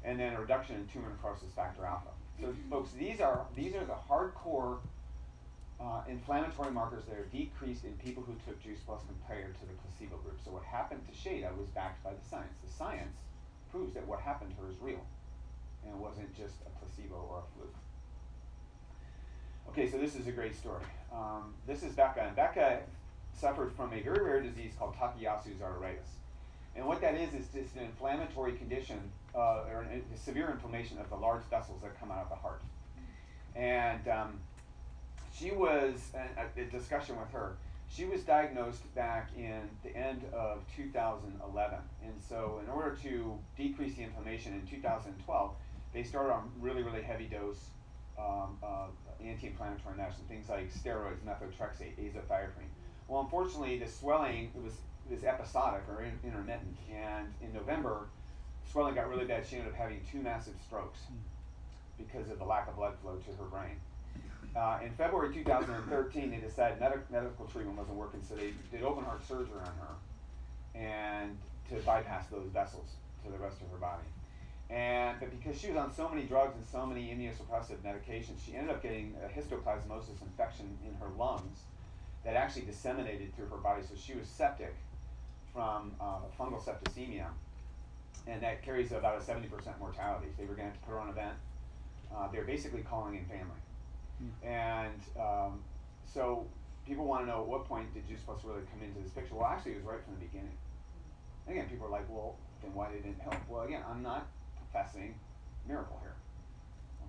and then a reduction in tumor necrosis factor alpha. So folks, these are the hardcore inflammatory markers that are decreased in people who took Juice Plus compared to the placebo group. So what happened to Shada was backed by the science. The science proves that what happened to her is real, and it wasn't just a placebo or a fluke. Okay, so this is a great story. This is Becca, and Becca suffered from a very rare disease called Takayasu's arteritis. And what that is just an inflammatory condition, or a severe inflammation of the large vessels that come out of the heart. And she was, a discussion with her, she was diagnosed back in the end of 2011. And so in order to decrease the inflammation in 2012, they started on really, really heavy dose anti-inflammatory medicine, things like steroids, methotrexate, azathioprine. Well, unfortunately, the swelling, it was episodic or intermittent, and in November, swelling got really bad. She ended up having 2 massive strokes because of the lack of blood flow to her brain. In February 2013, they decided medical treatment wasn't working, so they did open heart surgery on her and to bypass those vessels to the rest of her body. But because she was on so many drugs and so many immunosuppressive medications, she ended up getting a histoplasmosis infection in her lungs that actually disseminated through her body. So she was septic from fungal septicemia, and that carries about a 70% mortality. So they were going to have to put her on a vent. They're basically calling in family. And so people want to know, at what point did Juice Plus really come into this picture? Well, actually, it was right from the beginning. And again, people are like, well, then why didn't it help? Well, again, I'm not professing miracle here.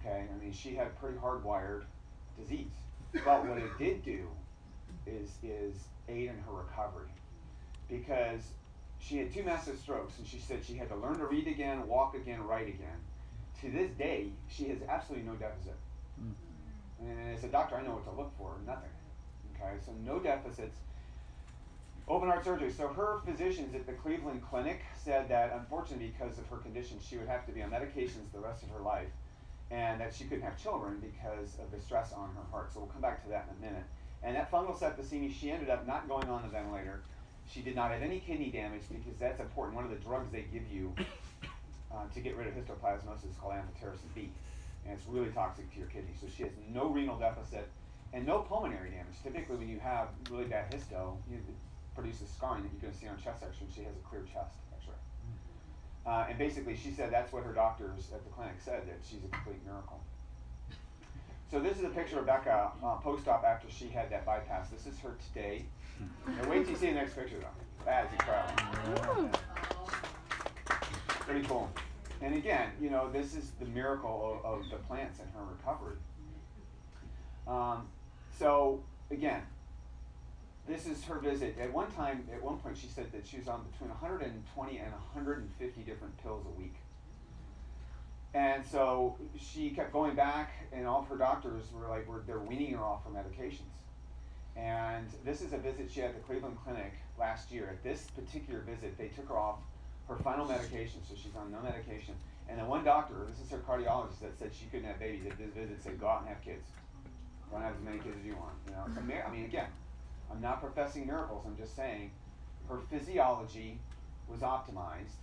Okay, I mean, she had a pretty hardwired disease. But what it did do is aid in her recovery, because she had 2 massive strokes, and she said she had to learn to read again, walk again, write again. To this day, she has absolutely no deficit. And as a doctor, I know what to look for, nothing. Okay, so no deficits. Open heart surgery. So her physicians at the Cleveland Clinic said that unfortunately because of her condition she would have to be on medications the rest of her life and that she couldn't have children because of the stress on her heart. So we'll come back to that in a minute. And that fungal septicemia, she ended up not going on the ventilator. She did not have any kidney damage because that's important. One of the drugs they give you to get rid of histoplasmosis is called amphotericin B. And it's really toxic to your kidney. So she has no renal deficit and no pulmonary damage. Typically when you have really bad histo, it produces scarring that you're going to see on chest x-ray. She has a clear chest x-ray. And basically she said that's what her doctors at the clinic said, that she's a complete miracle. So this is a picture of Becca post-op after she had that bypass. This is her today. Now wait till you see the next picture though. That is incredible. Pretty cool. And again, you know, this is the miracle of the plants and her recovery. So again, this is her visit. At one point she said that she was on between 120 and 150 different pills a week. And so she kept going back and all of her doctors were like, they're weaning her off her medications. And this is a visit she had at the Cleveland Clinic last year. At this particular visit, they took her off her final medication, so she's on no medication. And then one doctor, this is her cardiologist, that said she couldn't have babies. At this visit said, go out and have kids. Go and have as many kids as you want. You know, I mean, again, I'm not professing miracles. I'm just saying her physiology was optimized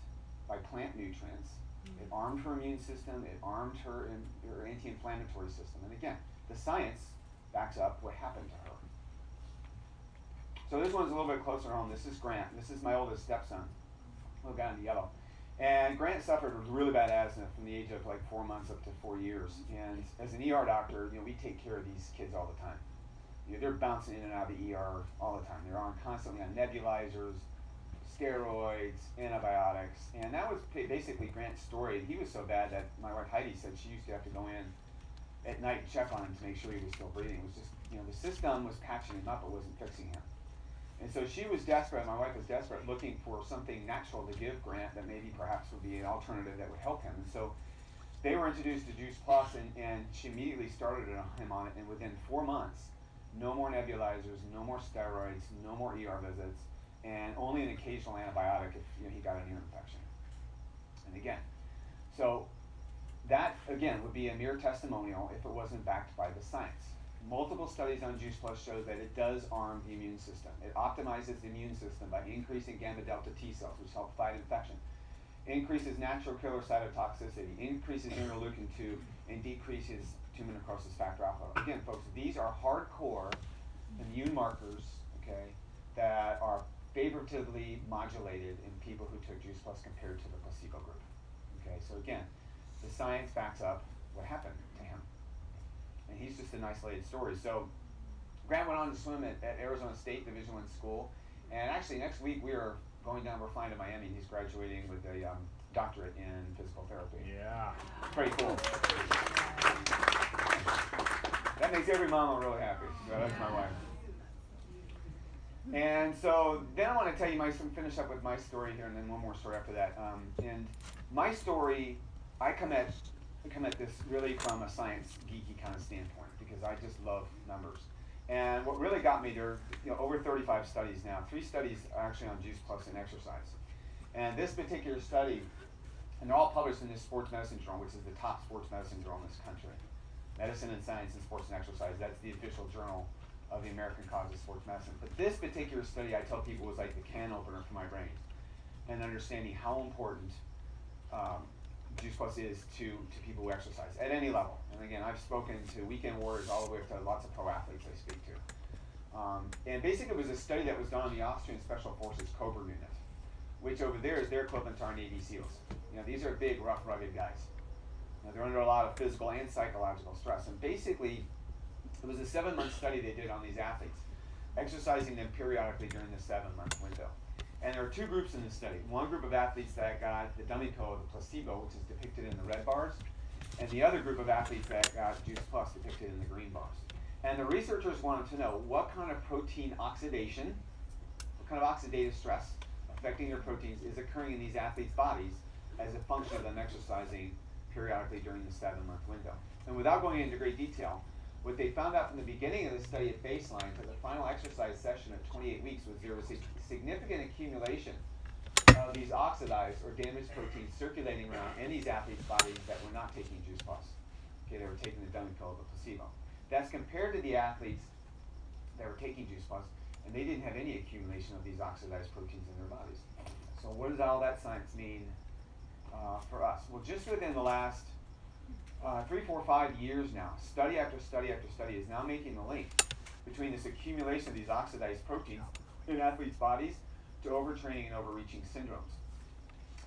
by plant nutrients. It armed her immune system. It armed her anti-inflammatory system. And again, the science backs up what happened to her. So this one's a little bit closer home. This is Grant. This is my oldest stepson, little guy in the yellow. And Grant suffered with really bad asthma from the age of like 4 months up to 4 years. And as an ER doctor, you know, we take care of these kids all the time. You know, they're bouncing in and out of the ER all the time. They're constantly on nebulizers, steroids, antibiotics, and that was basically Grant's story. He was so bad that my wife Heidi said she used to have to go in at night and check on him to make sure he was still breathing. It was just, you know, the system was patching him up, but wasn't fixing him. And so she was desperate, my wife was desperate, looking for something natural to give Grant that maybe perhaps would be an alternative that would help him. And so they were introduced to Juice Plus, and she immediately started him on it, and within 4 months, no more nebulizers, no more steroids, no more ER visits, and only an occasional antibiotic if, you know, he got an ear infection. And again, so that again would be a mere testimonial if it wasn't backed by the science. Multiple studies on Juice Plus show that it does arm the immune system. It optimizes the immune system by increasing gamma delta T cells, which help fight infection, increases natural killer cytotoxicity, increases interleukin 2, and decreases tumor necrosis factor alpha. Again, folks, these are hardcore immune markers, okay, that are favoritively modulated in people who took Juice Plus compared to the placebo group. Okay, so again, the science backs up what happened to him. And he's just an isolated story. So Grant went on to swim at Arizona State Division I school. And actually next week we're flying to Miami. He's graduating with a doctorate in physical therapy. Yeah. Pretty cool. That makes every mama really happy. So that's my wife. And so then I want to tell you finish up with my story here, and then one more story after that. And my story, I come at this really from a science geeky kind of standpoint because I just love numbers. And what really got me there, you know, over 35 studies now. 3 studies are actually on Juice Plus and exercise. And this particular study, and they're all published in this Sports Medicine Journal, which is the top sports medicine journal in this country. Medicine and Science and Sports and Exercise, that's the official journal of the American College of Sports Medicine. But this particular study, I tell people, was like the can opener for my brain and understanding how important Juice Plus is to people who exercise at any level. And again, I've spoken to weekend warriors all the way up to lots of pro athletes I speak to. And basically it was a study that was done on the Austrian Special Forces Cobra unit, which over there is their equivalent to our Navy SEALs. You know, these are big, rough, rugged guys. You know, they're under a lot of physical and psychological stress. And basically, it was a 7-month study they did on these athletes, exercising them periodically during the 7-month window. And there were 2 groups in this study. One group of athletes that got the dummy pill or the placebo, which is depicted in the red bars, and the other group of athletes that got Juice Plus, depicted in the green bars. And the researchers wanted to know what kind of protein oxidation, what kind of oxidative stress affecting their proteins is occurring in these athletes' bodies as a function of them exercising periodically during the 7-month window. And without going into great detail, What they found out from the beginning of the study at baseline to the final exercise session of 28 weeks was there was a significant accumulation of these oxidized or damaged proteins circulating around in these athletes' bodies that were not taking juice plus. Okay, they were taking the dummy pill, the placebo. That's compared to the athletes that were taking juice plus, and they didn't have any accumulation of these oxidized proteins in their bodies. So what does all that science mean for us? Well, just within the last 3, 4, 5 years now, study after study after study is now making the link between this accumulation of these oxidized proteins in athletes' bodies to overtraining and overreaching syndromes.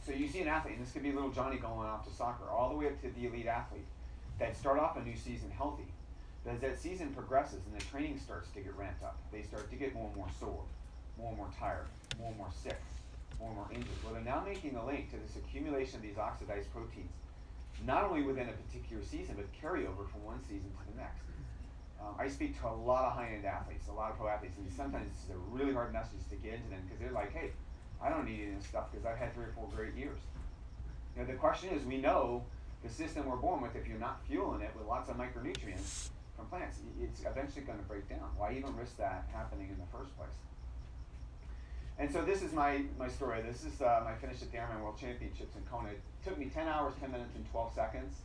So you see an athlete, and this could be little Johnny going off to soccer, all the way up to the elite athlete, that start off a new season healthy. But as that season progresses and the training starts to get ramped up, they start to get more and more sore, more and more tired, more and more sick, more and more injured. Well, they're now making the link to this accumulation of these oxidized proteins, not only within a particular season, but carryover from one season to the next. I speak to a lot of high-end athletes, a lot of pro athletes, and sometimes this is a really hard message to get into them because they're like, hey, I don't need any of this stuff because I've had 3 or 4 great years. You know, the question is, we know the system we're born with, if you're not fueling it with lots of micronutrients from plants, it's eventually going to break down. Why even risk that happening in the first place? And so this is my story. This is my finish at the Ironman World Championships in Kona. It took me 10 hours, 10 minutes, and 12 seconds.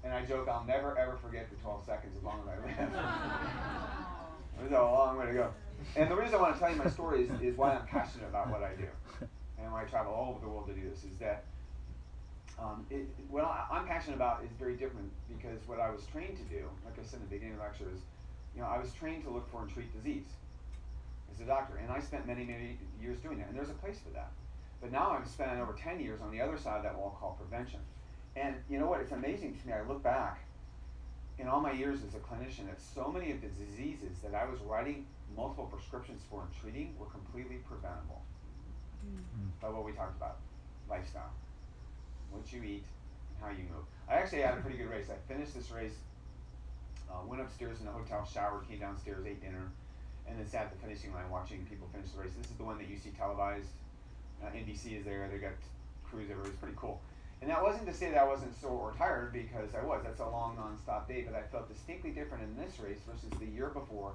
And I joke, I'll never, ever forget the 12 seconds as long as I live. There's a long way to go. And the reason I want to tell you my story is why I'm passionate about what I do. And why I travel all over the world to do this is that what I'm passionate about is very different because what I was trained to do, like I said in the beginning of the lecture, is I was trained to look for and treat disease as a doctor. And I spent many, many years doing that. And there's a place for that. But now I've spent over 10 years on the other side of that wall called prevention. And you know what? It's amazing to me. I look back in all my years as a clinician that so many of the diseases that I was writing multiple prescriptions for and treating were completely preventable by what we talked about, lifestyle, what you eat, and how you move. I actually had a pretty good race. I finished this race, went upstairs in the hotel, showered, came downstairs, ate dinner, and then sat at the finishing line watching people finish the race. This is the one that you see televised. NBC is there. They got crews everywhere. It's pretty cool. And that wasn't to say that I wasn't sore or tired, because I was. That's a long, non-stop day, but I felt distinctly different in this race versus the year before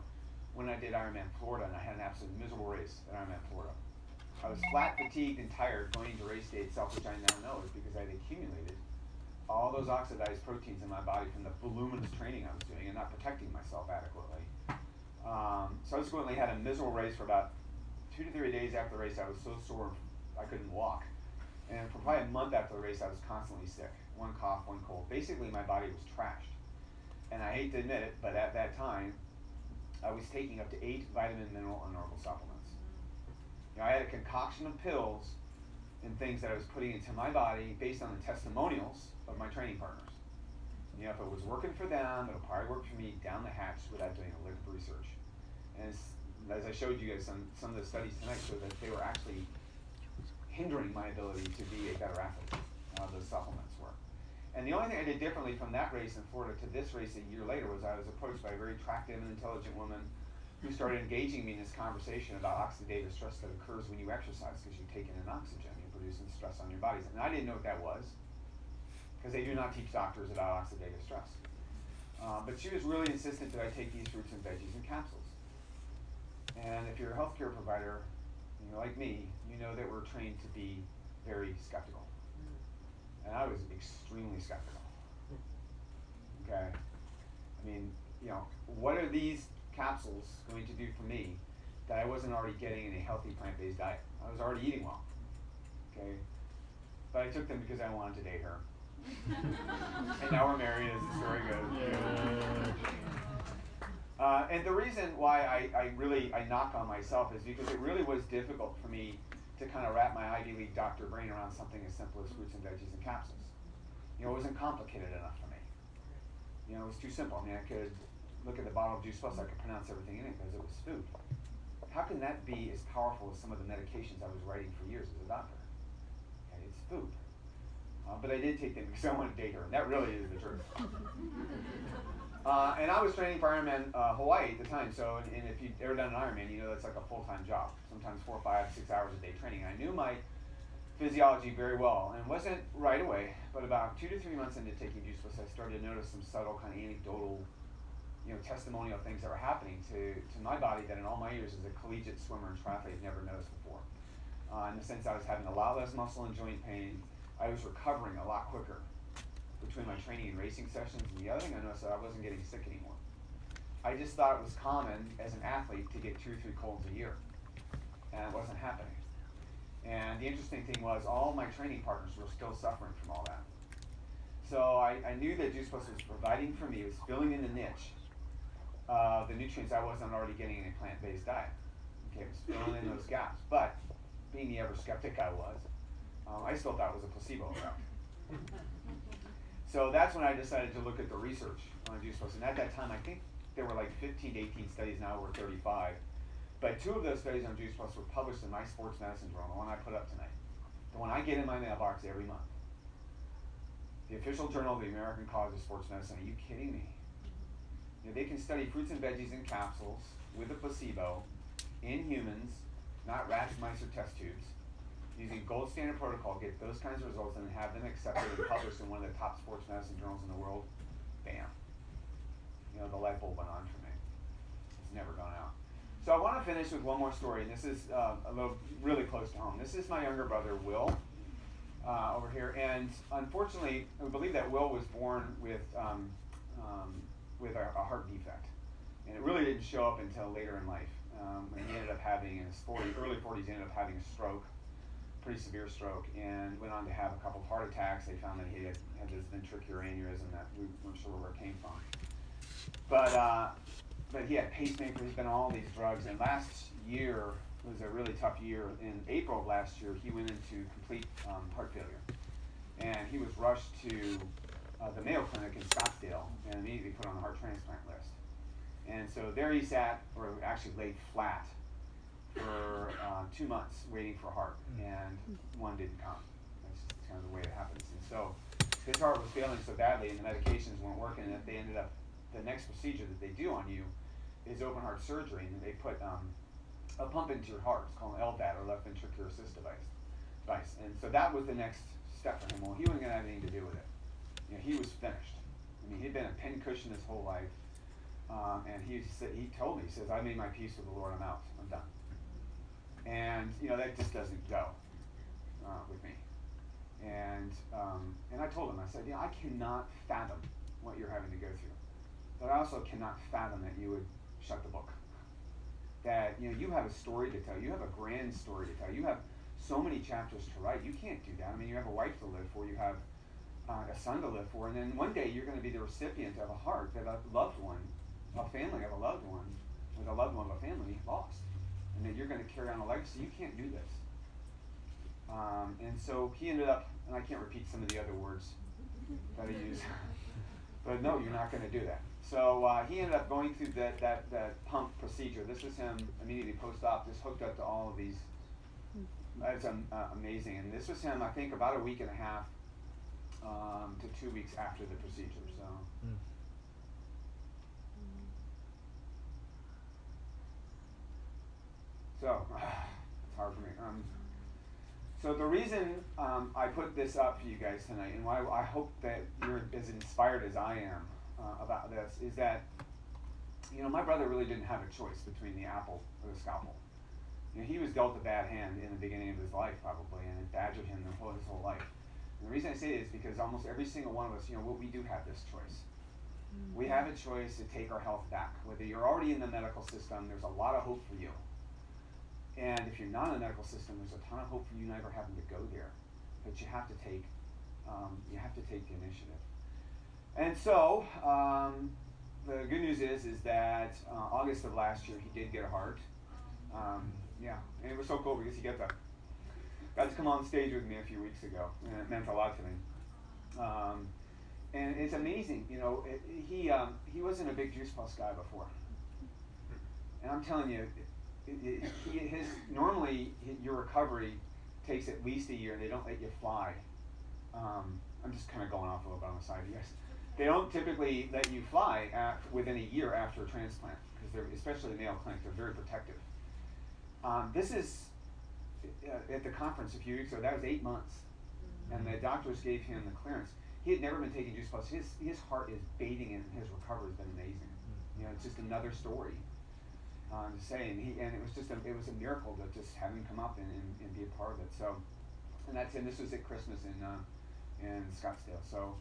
when I did Ironman Florida, and I had an absolutely miserable race at Ironman Florida. I was flat, fatigued, and tired going to race day itself, which I now know is because I had accumulated all those oxidized proteins in my body from the voluminous training I was doing and not protecting myself adequately. Subsequently had a miserable race for about 2 to 3 days after the race. I was so sore I couldn't walk. And for probably a month after the race, I was constantly sick. One cough, one cold. Basically, my body was trashed. And I hate to admit it, but at that time, I was taking up to 8 vitamin, mineral, and herbal supplements. I had a concoction of pills and things that I was putting into my body based on the testimonials of my training partners. If it was working for them, it'll probably work for me down the hatch without doing a lick of research. And as I showed you guys, some of the studies tonight showed that they were actually hindering my ability to be a better athlete. Those supplements were. And the only thing I did differently from that race in Florida to this race a year later was I was approached by a very attractive and intelligent woman who started engaging me in this conversation about oxidative stress that occurs when you exercise because you're taking in oxygen, you're producing stress on your bodies. And I didn't know what that was because they do not teach doctors about oxidative stress. But she was really insistent that I take these fruits and veggies and capsules. And if you're a healthcare provider, like me, you know that we're trained to be very skeptical. And I was extremely skeptical. Okay? I mean, what are these capsules going to do for me that I wasn't already getting in a healthy plant-based diet? I was already eating well. Okay? But I took them because I wanted to date her. And now we're married, as the story goes. And the reason why I knock on myself is because it really was difficult for me to kind of wrap my Ivy League doctor brain around something as simple as fruits and veggies and capsules. It wasn't complicated enough for me. It was too simple. I mean, I could look at the bottle of Juice Plus, I could pronounce everything in it because it was food. How can that be as powerful as some of the medications I was writing for years as a doctor? Okay, it's food. But I did take them because I wanted to date her, and that really is the truth. And I was training for Ironman Hawaii at the time, so and if you've ever done an Ironman, that's like a full-time job, sometimes 4, 5, 6 hours a day training. I knew my physiology very well, and it wasn't right away, but about 2 to 3 months into taking Juice Plus, I started to notice some subtle kind of anecdotal testimonial things that were happening to my body that in all my years as a collegiate swimmer and triathlete I've never noticed before. In the sense I was having a lot less muscle and joint pain. I was recovering a lot quicker between my training and racing sessions. And the other thing I noticed that I wasn't getting sick anymore. I just thought it was common as an athlete to get 2 or 3 colds a year, and it wasn't happening. And the interesting thing was all my training partners were still suffering from all that. So I knew that Juice Plus was providing for me, was filling in the niche of the nutrients I wasn't already getting in a plant-based diet. Okay, it was filling in those gaps. But being the ever skeptic I was, I still thought it was a placebo effect. So that's when I decided to look at the research on Juice Plus. And at that time, I think there were like 15 to 18 studies, now we're 35. But 2 of those studies on Juice Plus were published in my sports medicine journal, the one I put up tonight. The one I get in my mailbox every month. The official journal of the American College of Sports Medicine. Are you kidding me? They can study fruits and veggies in capsules with a placebo in humans, not rats, mice, or test tubes, using gold standard protocol, get those kinds of results, and have them accepted and published in one of the top sports medicine journals in the world. Bam. The light bulb went on for me. It's never gone out. So I want to finish with one more story, and this is really close to home. This is my younger brother, Will, over here. And unfortunately, we believe that Will was born with a heart defect. And it really didn't show up until later in life. When he ended up having, in his early 40s, he ended up having a stroke, pretty severe stroke, and went on to have a couple of heart attacks. They found that he had this ventricular aneurysm that we weren't sure where it came from. But he had pacemakers, he's been on all these drugs, and last year was a really tough year. In April of last year, he went into complete heart failure. And he was rushed to the Mayo Clinic in Scottsdale and immediately put on the heart transplant list. And so there he sat, or actually laid flat, for 2 months waiting for a heart, and one didn't come. That's just kind of the way it happens. And so his heart was failing so badly, and the medications weren't working, that they ended up, the next procedure that they do on you is open heart surgery, and they put a pump into your heart. It's called an LVAD, or left ventricular assist device. And so that was the next step for him. Well, he wasn't going to have anything to do with it. He was finished. I mean, he'd been a pincushion his whole life. And he told me, he says, I made my peace with the Lord, I'm out, I'm done. And, that just doesn't go with me. And I told him, I said, I cannot fathom what you're having to go through. But I also cannot fathom that you would shut the book. That, you have a story to tell. You have a grand story to tell. You have so many chapters to write. You can't do that. I mean, you have a wife to live for. You have a son to live for. And then one day you're going to be the recipient of a heart that a loved one, a family of a loved one, with a loved one of a family lost. And that you're going to carry on a legacy. You can't do this. And so he ended up, and I can't repeat some of the other words that I use, but no, you're not going to do that. So he ended up going through that pump procedure. This was him immediately post-op, just hooked up to all of these. It's amazing. And this was him, I think, about a week and a half to 2 weeks after the procedure. So it's hard for me. So the reason I put this up for you guys tonight, and why I hope that you're as inspired as I am about this, is that my brother really didn't have a choice between the apple or the scalpel. He was dealt a bad hand in the beginning of his life, probably, and it badgered him his whole life. And the reason I say it is because almost every single one of us, we do have this choice. We have a choice to take our health back. Whether you're already in the medical system, there's a lot of hope for you. And if you're not in the medical system, there's a ton of hope for you never having to go there. But you have to take the initiative. And so the good news is that August of last year he did get a heart. And it was so cool because he got to come on stage with me a few weeks ago, and it meant a lot to me. And it's amazing, he wasn't a big Juice Plus guy before. And I'm telling you, normally your recovery takes at least a year, and they don't let you fly. I'm just kind of going off a little bit on the side, you guys. They don't typically let you fly within a year after a transplant, because especially the Mayo Clinic, they're very protective. This is at the conference a few weeks ago. That was 8 months, and the doctors gave him the clearance. He had never been taking Juice Plus. His heart is bathing in his recovery has been amazing. It's just another story to say, and it was just it was a miracle to just have him come up and be a part of it. So, and this was at Christmas in Scottsdale. So,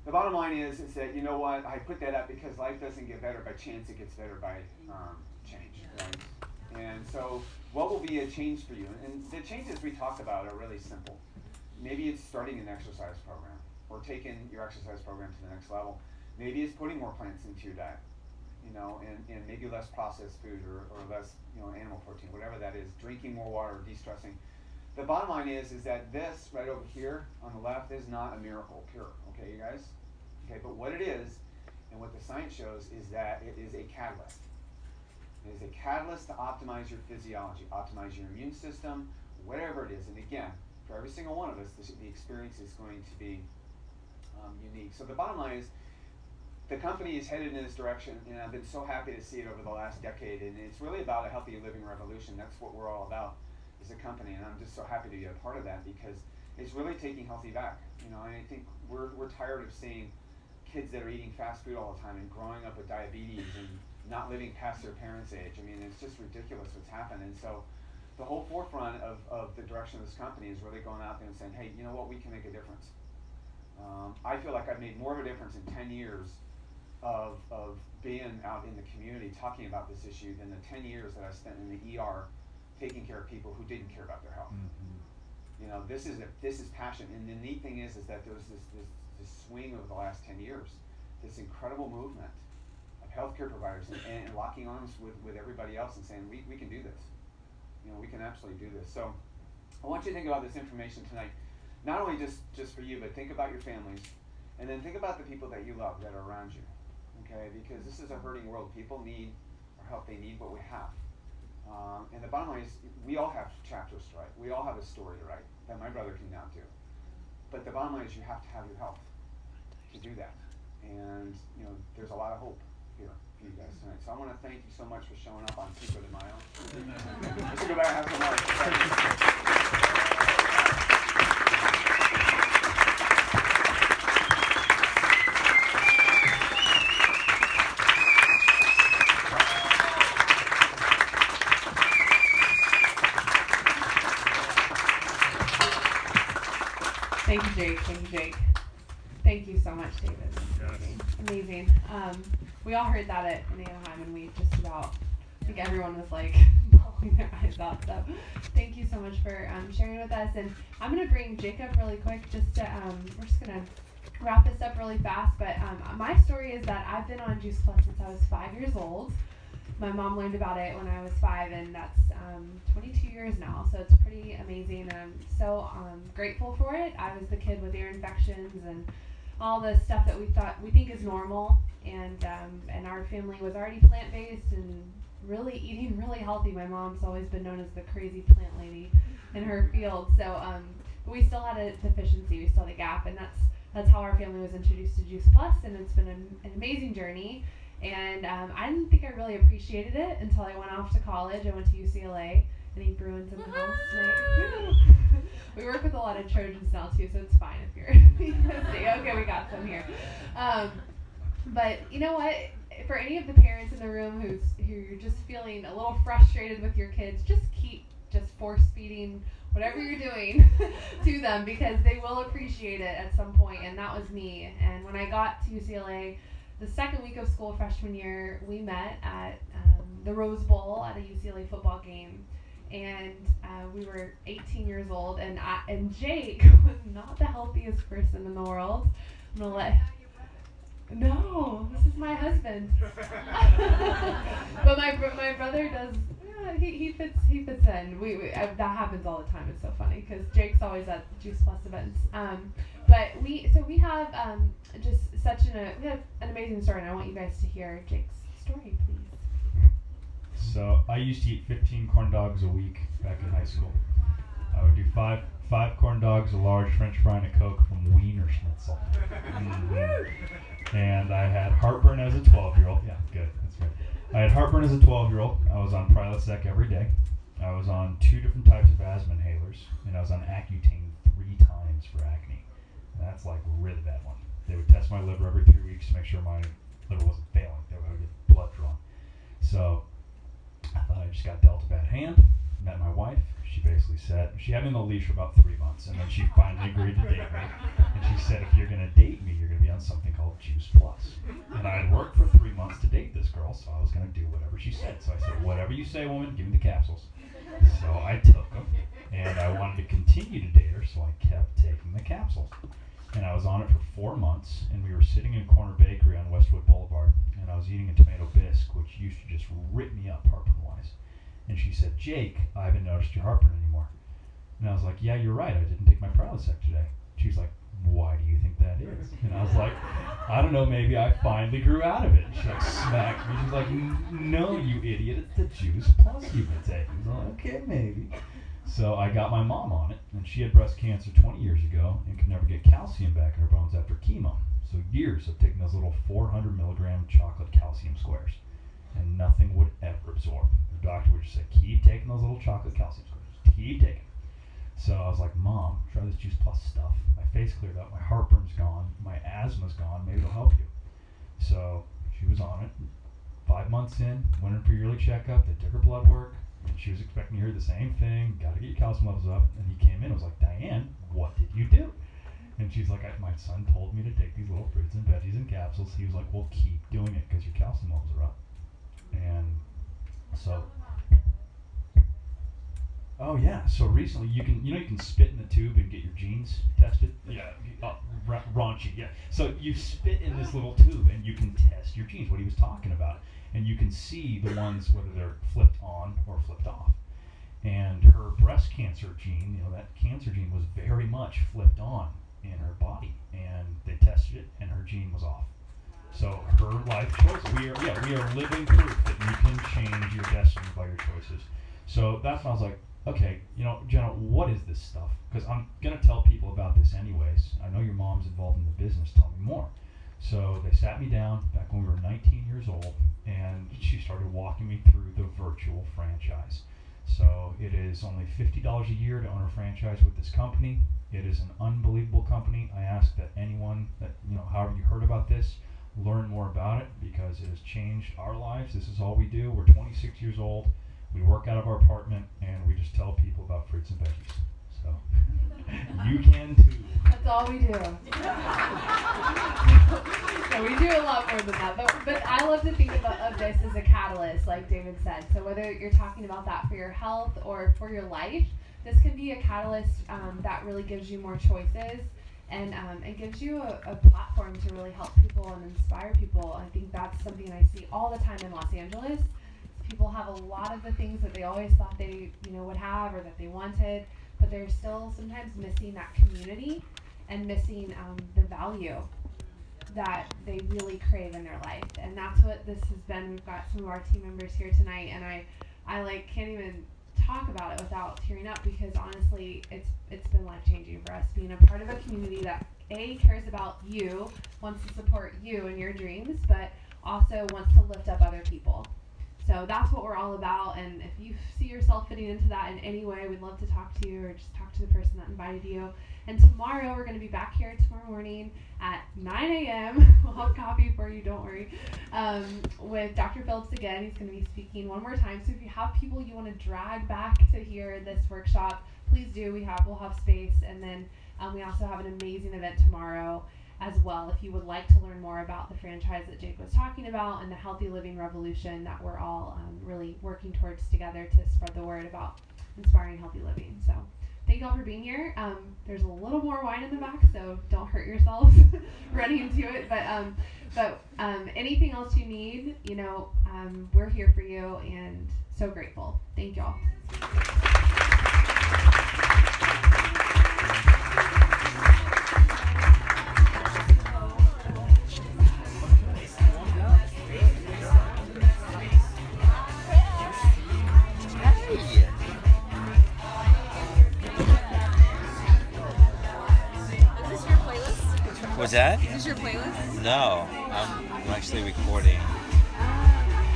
the bottom line is that, you know what, I put that up because life doesn't get better by chance; it gets better by change, right? And so, what will be a change for you? And the changes we talked about are really simple. Maybe it's starting an exercise program, or taking your exercise program to the next level. Maybe it's putting more plants into your diet, and maybe less processed food or less, animal protein, whatever that is. Drinking more water, de-stressing. The bottom line is that this right over here on the left is not a miracle cure. Okay, you guys? Okay, but what it is, and what the science shows, is that it is a catalyst. It is a catalyst to optimize your physiology, optimize your immune system, whatever it is. And again, for every single one of us, the experience is going to be unique. So the bottom line is, the company is headed in this direction, and I've been so happy to see it over the last decade. And it's really about a healthy living revolution. That's what we're all about as a company, and I'm just so happy to be a part of that, because it's really taking healthy back. And I think we're tired of seeing kids that are eating fast food all the time and growing up with diabetes and not living past their parents' age. I mean, it's just ridiculous what's happened. And so the whole forefront of the direction of this company is really going out there and saying, hey, you know what, we can make a difference. I feel like I've made more of a difference in 10 years of being out in the community talking about this issue than the 10 years that I spent in the ER taking care of people who didn't care about their health. Mm-hmm. This is passion. And the neat thing is that there was this swing over the last 10 years, this incredible movement of healthcare providers and locking arms with everybody else and saying, we can do this. We can absolutely do this. So I want you to think about this information tonight, not only just for you, but think about your families, and then think about the people that you love that are around you, okay? Because this is a hurting world. People need our help. They need what we have. And the bottom line is, we all have chapters to write. We all have a story to write that my brother can now do. But the bottom line is, you have to have your health to do that. And there's a lot of hope here for you guys tonight. So I want to thank you so much for showing up on Cinco de Mayo. Let's go back and have some lunch. Thank you, Jake. Thank you, Jake. Thank you so much, David. Amazing. We all heard that in Anaheim, and we just about, I think everyone was like bawling their eyes out. So thank you so much for sharing with us. And I'm going to bring Jacob really quick just to, we're just going to wrap this up really fast. But my story is that I've been on Juice Plus since I was 5 years old. My mom learned about it when I was 5, and that's 22 years now, so it's pretty amazing, and I'm so grateful for it. I was the kid with ear infections and all the stuff that we think is normal, and our family was already plant-based and really eating really healthy. My mom's always been known as the crazy plant lady in her field, so but we still had a deficiency, we still had a gap, and that's how our family was introduced to Juice Plus, and it's been an amazing journey. And I didn't think I really appreciated it until I went off to college. I went to UCLA, any Bruins in the house tonight? We work with a lot of Trojans now too, so it's fine if you're okay, we got some here. But you know what? For any of the parents in the room who you're just feeling a little frustrated with your kids, just keep force feeding whatever you're doing to them, because they will appreciate it at some point, and that was me. And when I got to UCLA, the second week of school freshman year, we met at the Rose Bowl at a UCLA football game, and we were 18 years old, and Jake was not the healthiest person in the world. I'm gonna let. No, this is my husband. But my brother does. Yeah, he fits in. That happens all the time. It's so funny because Jake's always at Juice Plus events. But we have we have an amazing story, and I want you guys to hear Jake's story, please. So I used to eat 15 corn dogs a week back in high school. I would do five corn dogs, a large French fry, and a Coke from Wiener Schnitzel. Mm-hmm. And I had heartburn as a 12-year-old. Yeah, good. That's right. I had heartburn as a 12-year-old. I was on Prilosec every day. I was on 2 different types of asthma inhalers, and I was on Accutane 3 times for acne. And that's like a really bad one. They would test my liver every 3 weeks to make sure my liver wasn't failing. They would So I thought I just got dealt a bad hand. Met my wife. She basically said, she had me on the leash for about 3 months, and then she finally agreed to date me. And she said, if you're going to date me, you're going to be on something called Juice Plus. And I had worked for 3 months to date this girl, so I was going to do whatever she said. So I said, whatever you say, woman, give me the capsules. So I took them, and I wanted to continue to date her, so I kept taking the capsules. And I was on it for 4 months, and we were sitting in a corner bakery on Westwood Boulevard, and I was eating a tomato bisque, which used to just rip me up heartburn-wise. And she said, Jake, I haven't noticed your heartburn anymore. And I was like, yeah, you're right, I didn't take my Prilosec today. She's like, why do you think that is? And I was like, I don't know, maybe I finally grew out of it. And she like smacked me. She's like, no, you idiot, it's the Juice Plus you've been taking. I was like, okay, maybe. So I got my mom on it, and she had breast cancer 20 years ago and could never get calcium back in her bones after chemo. So years of taking those little 400 milligram chocolate calcium squares, and nothing would ever absorb. The doctor would just say, keep taking those little chocolate calcium squares, keep taking. So I was like, Mom, try this Juice Plus stuff. My face cleared up, my heartburn's gone, my asthma's gone, maybe it'll help you. So she was on it. 5 months in, went in for yearly checkup, they took her blood work, and she was expecting to hear the same thing, got to get your calcium levels up, and he came in and was like, Diane, what did you do? And she's like, my son told me to take these little fruits and veggies and capsules. He was like, well, keep doing it because your calcium levels are up. And so, oh yeah, so recently you can spit in the tube and get your genes tested. Yeah, raunchy, yeah. So you spit in this little tube and you can test your genes, what he was talking about. And you can see the ones, whether they're flipped on or flipped off. And her breast cancer gene, that cancer gene was very much flipped on in her body. And they tested it and her gene was off. So her life choices, we are living proof that you can change your destiny by your choices. So that's when I was like, okay, Jenna, what is this stuff? Because I'm going to tell people about this anyways. I know your mom's involved in the business. Tell me more. So they sat me down back when we were 19 years old, and she started walking me through the virtual franchise. So it is only $50 a year to own a franchise with this company. It is an unbelievable company. I ask that anyone that, however you heard about this, learn more about it because it has changed our lives. This is all we do. We're 26 years old. We work out of our apartment, and we just tell people about fruits and veggies. So you can too. That's all we do. So we do a lot more than that. But I love to think of this as a catalyst, like David said. So whether you're talking about that for your health or for your life, this can be a catalyst that really gives you more choices and it gives you a platform to really help people and inspire people. I think that's something I see all the time in Los Angeles. People have a lot of the things that they always thought they would have or that they wanted, but they're still sometimes missing that community and missing the value that they really crave in their life. And that's what this has been. We've got some of our team members here tonight, and I can't even talk about it without tearing up because honestly it's been life-changing for us being a part of a community that cares about you, wants to support you and your dreams, but also wants to lift up other people. So that's what we're all about, and if you see yourself fitting into that in any way, we'd love to talk to you or just talk to the person that invited you. And tomorrow, we're going to be back here tomorrow morning at 9 a.m. We'll have coffee for you, don't worry, with Dr. Phillips again. He's going to be speaking one more time. So if you have people you want to drag back to hear this workshop, please do. We'll have space, and then we also have an amazing event tomorrow as well, if you would like to learn more about the franchise that Jake was talking about and the healthy living revolution that we're all really working towards together to spread the word about inspiring healthy living. So thank you all for being here. There's a little more wine in the back, so don't hurt yourselves running into it. But anything else you need, we're here for you and so grateful. Thank you all. Was that? Is this your playlist? No, I'm actually recording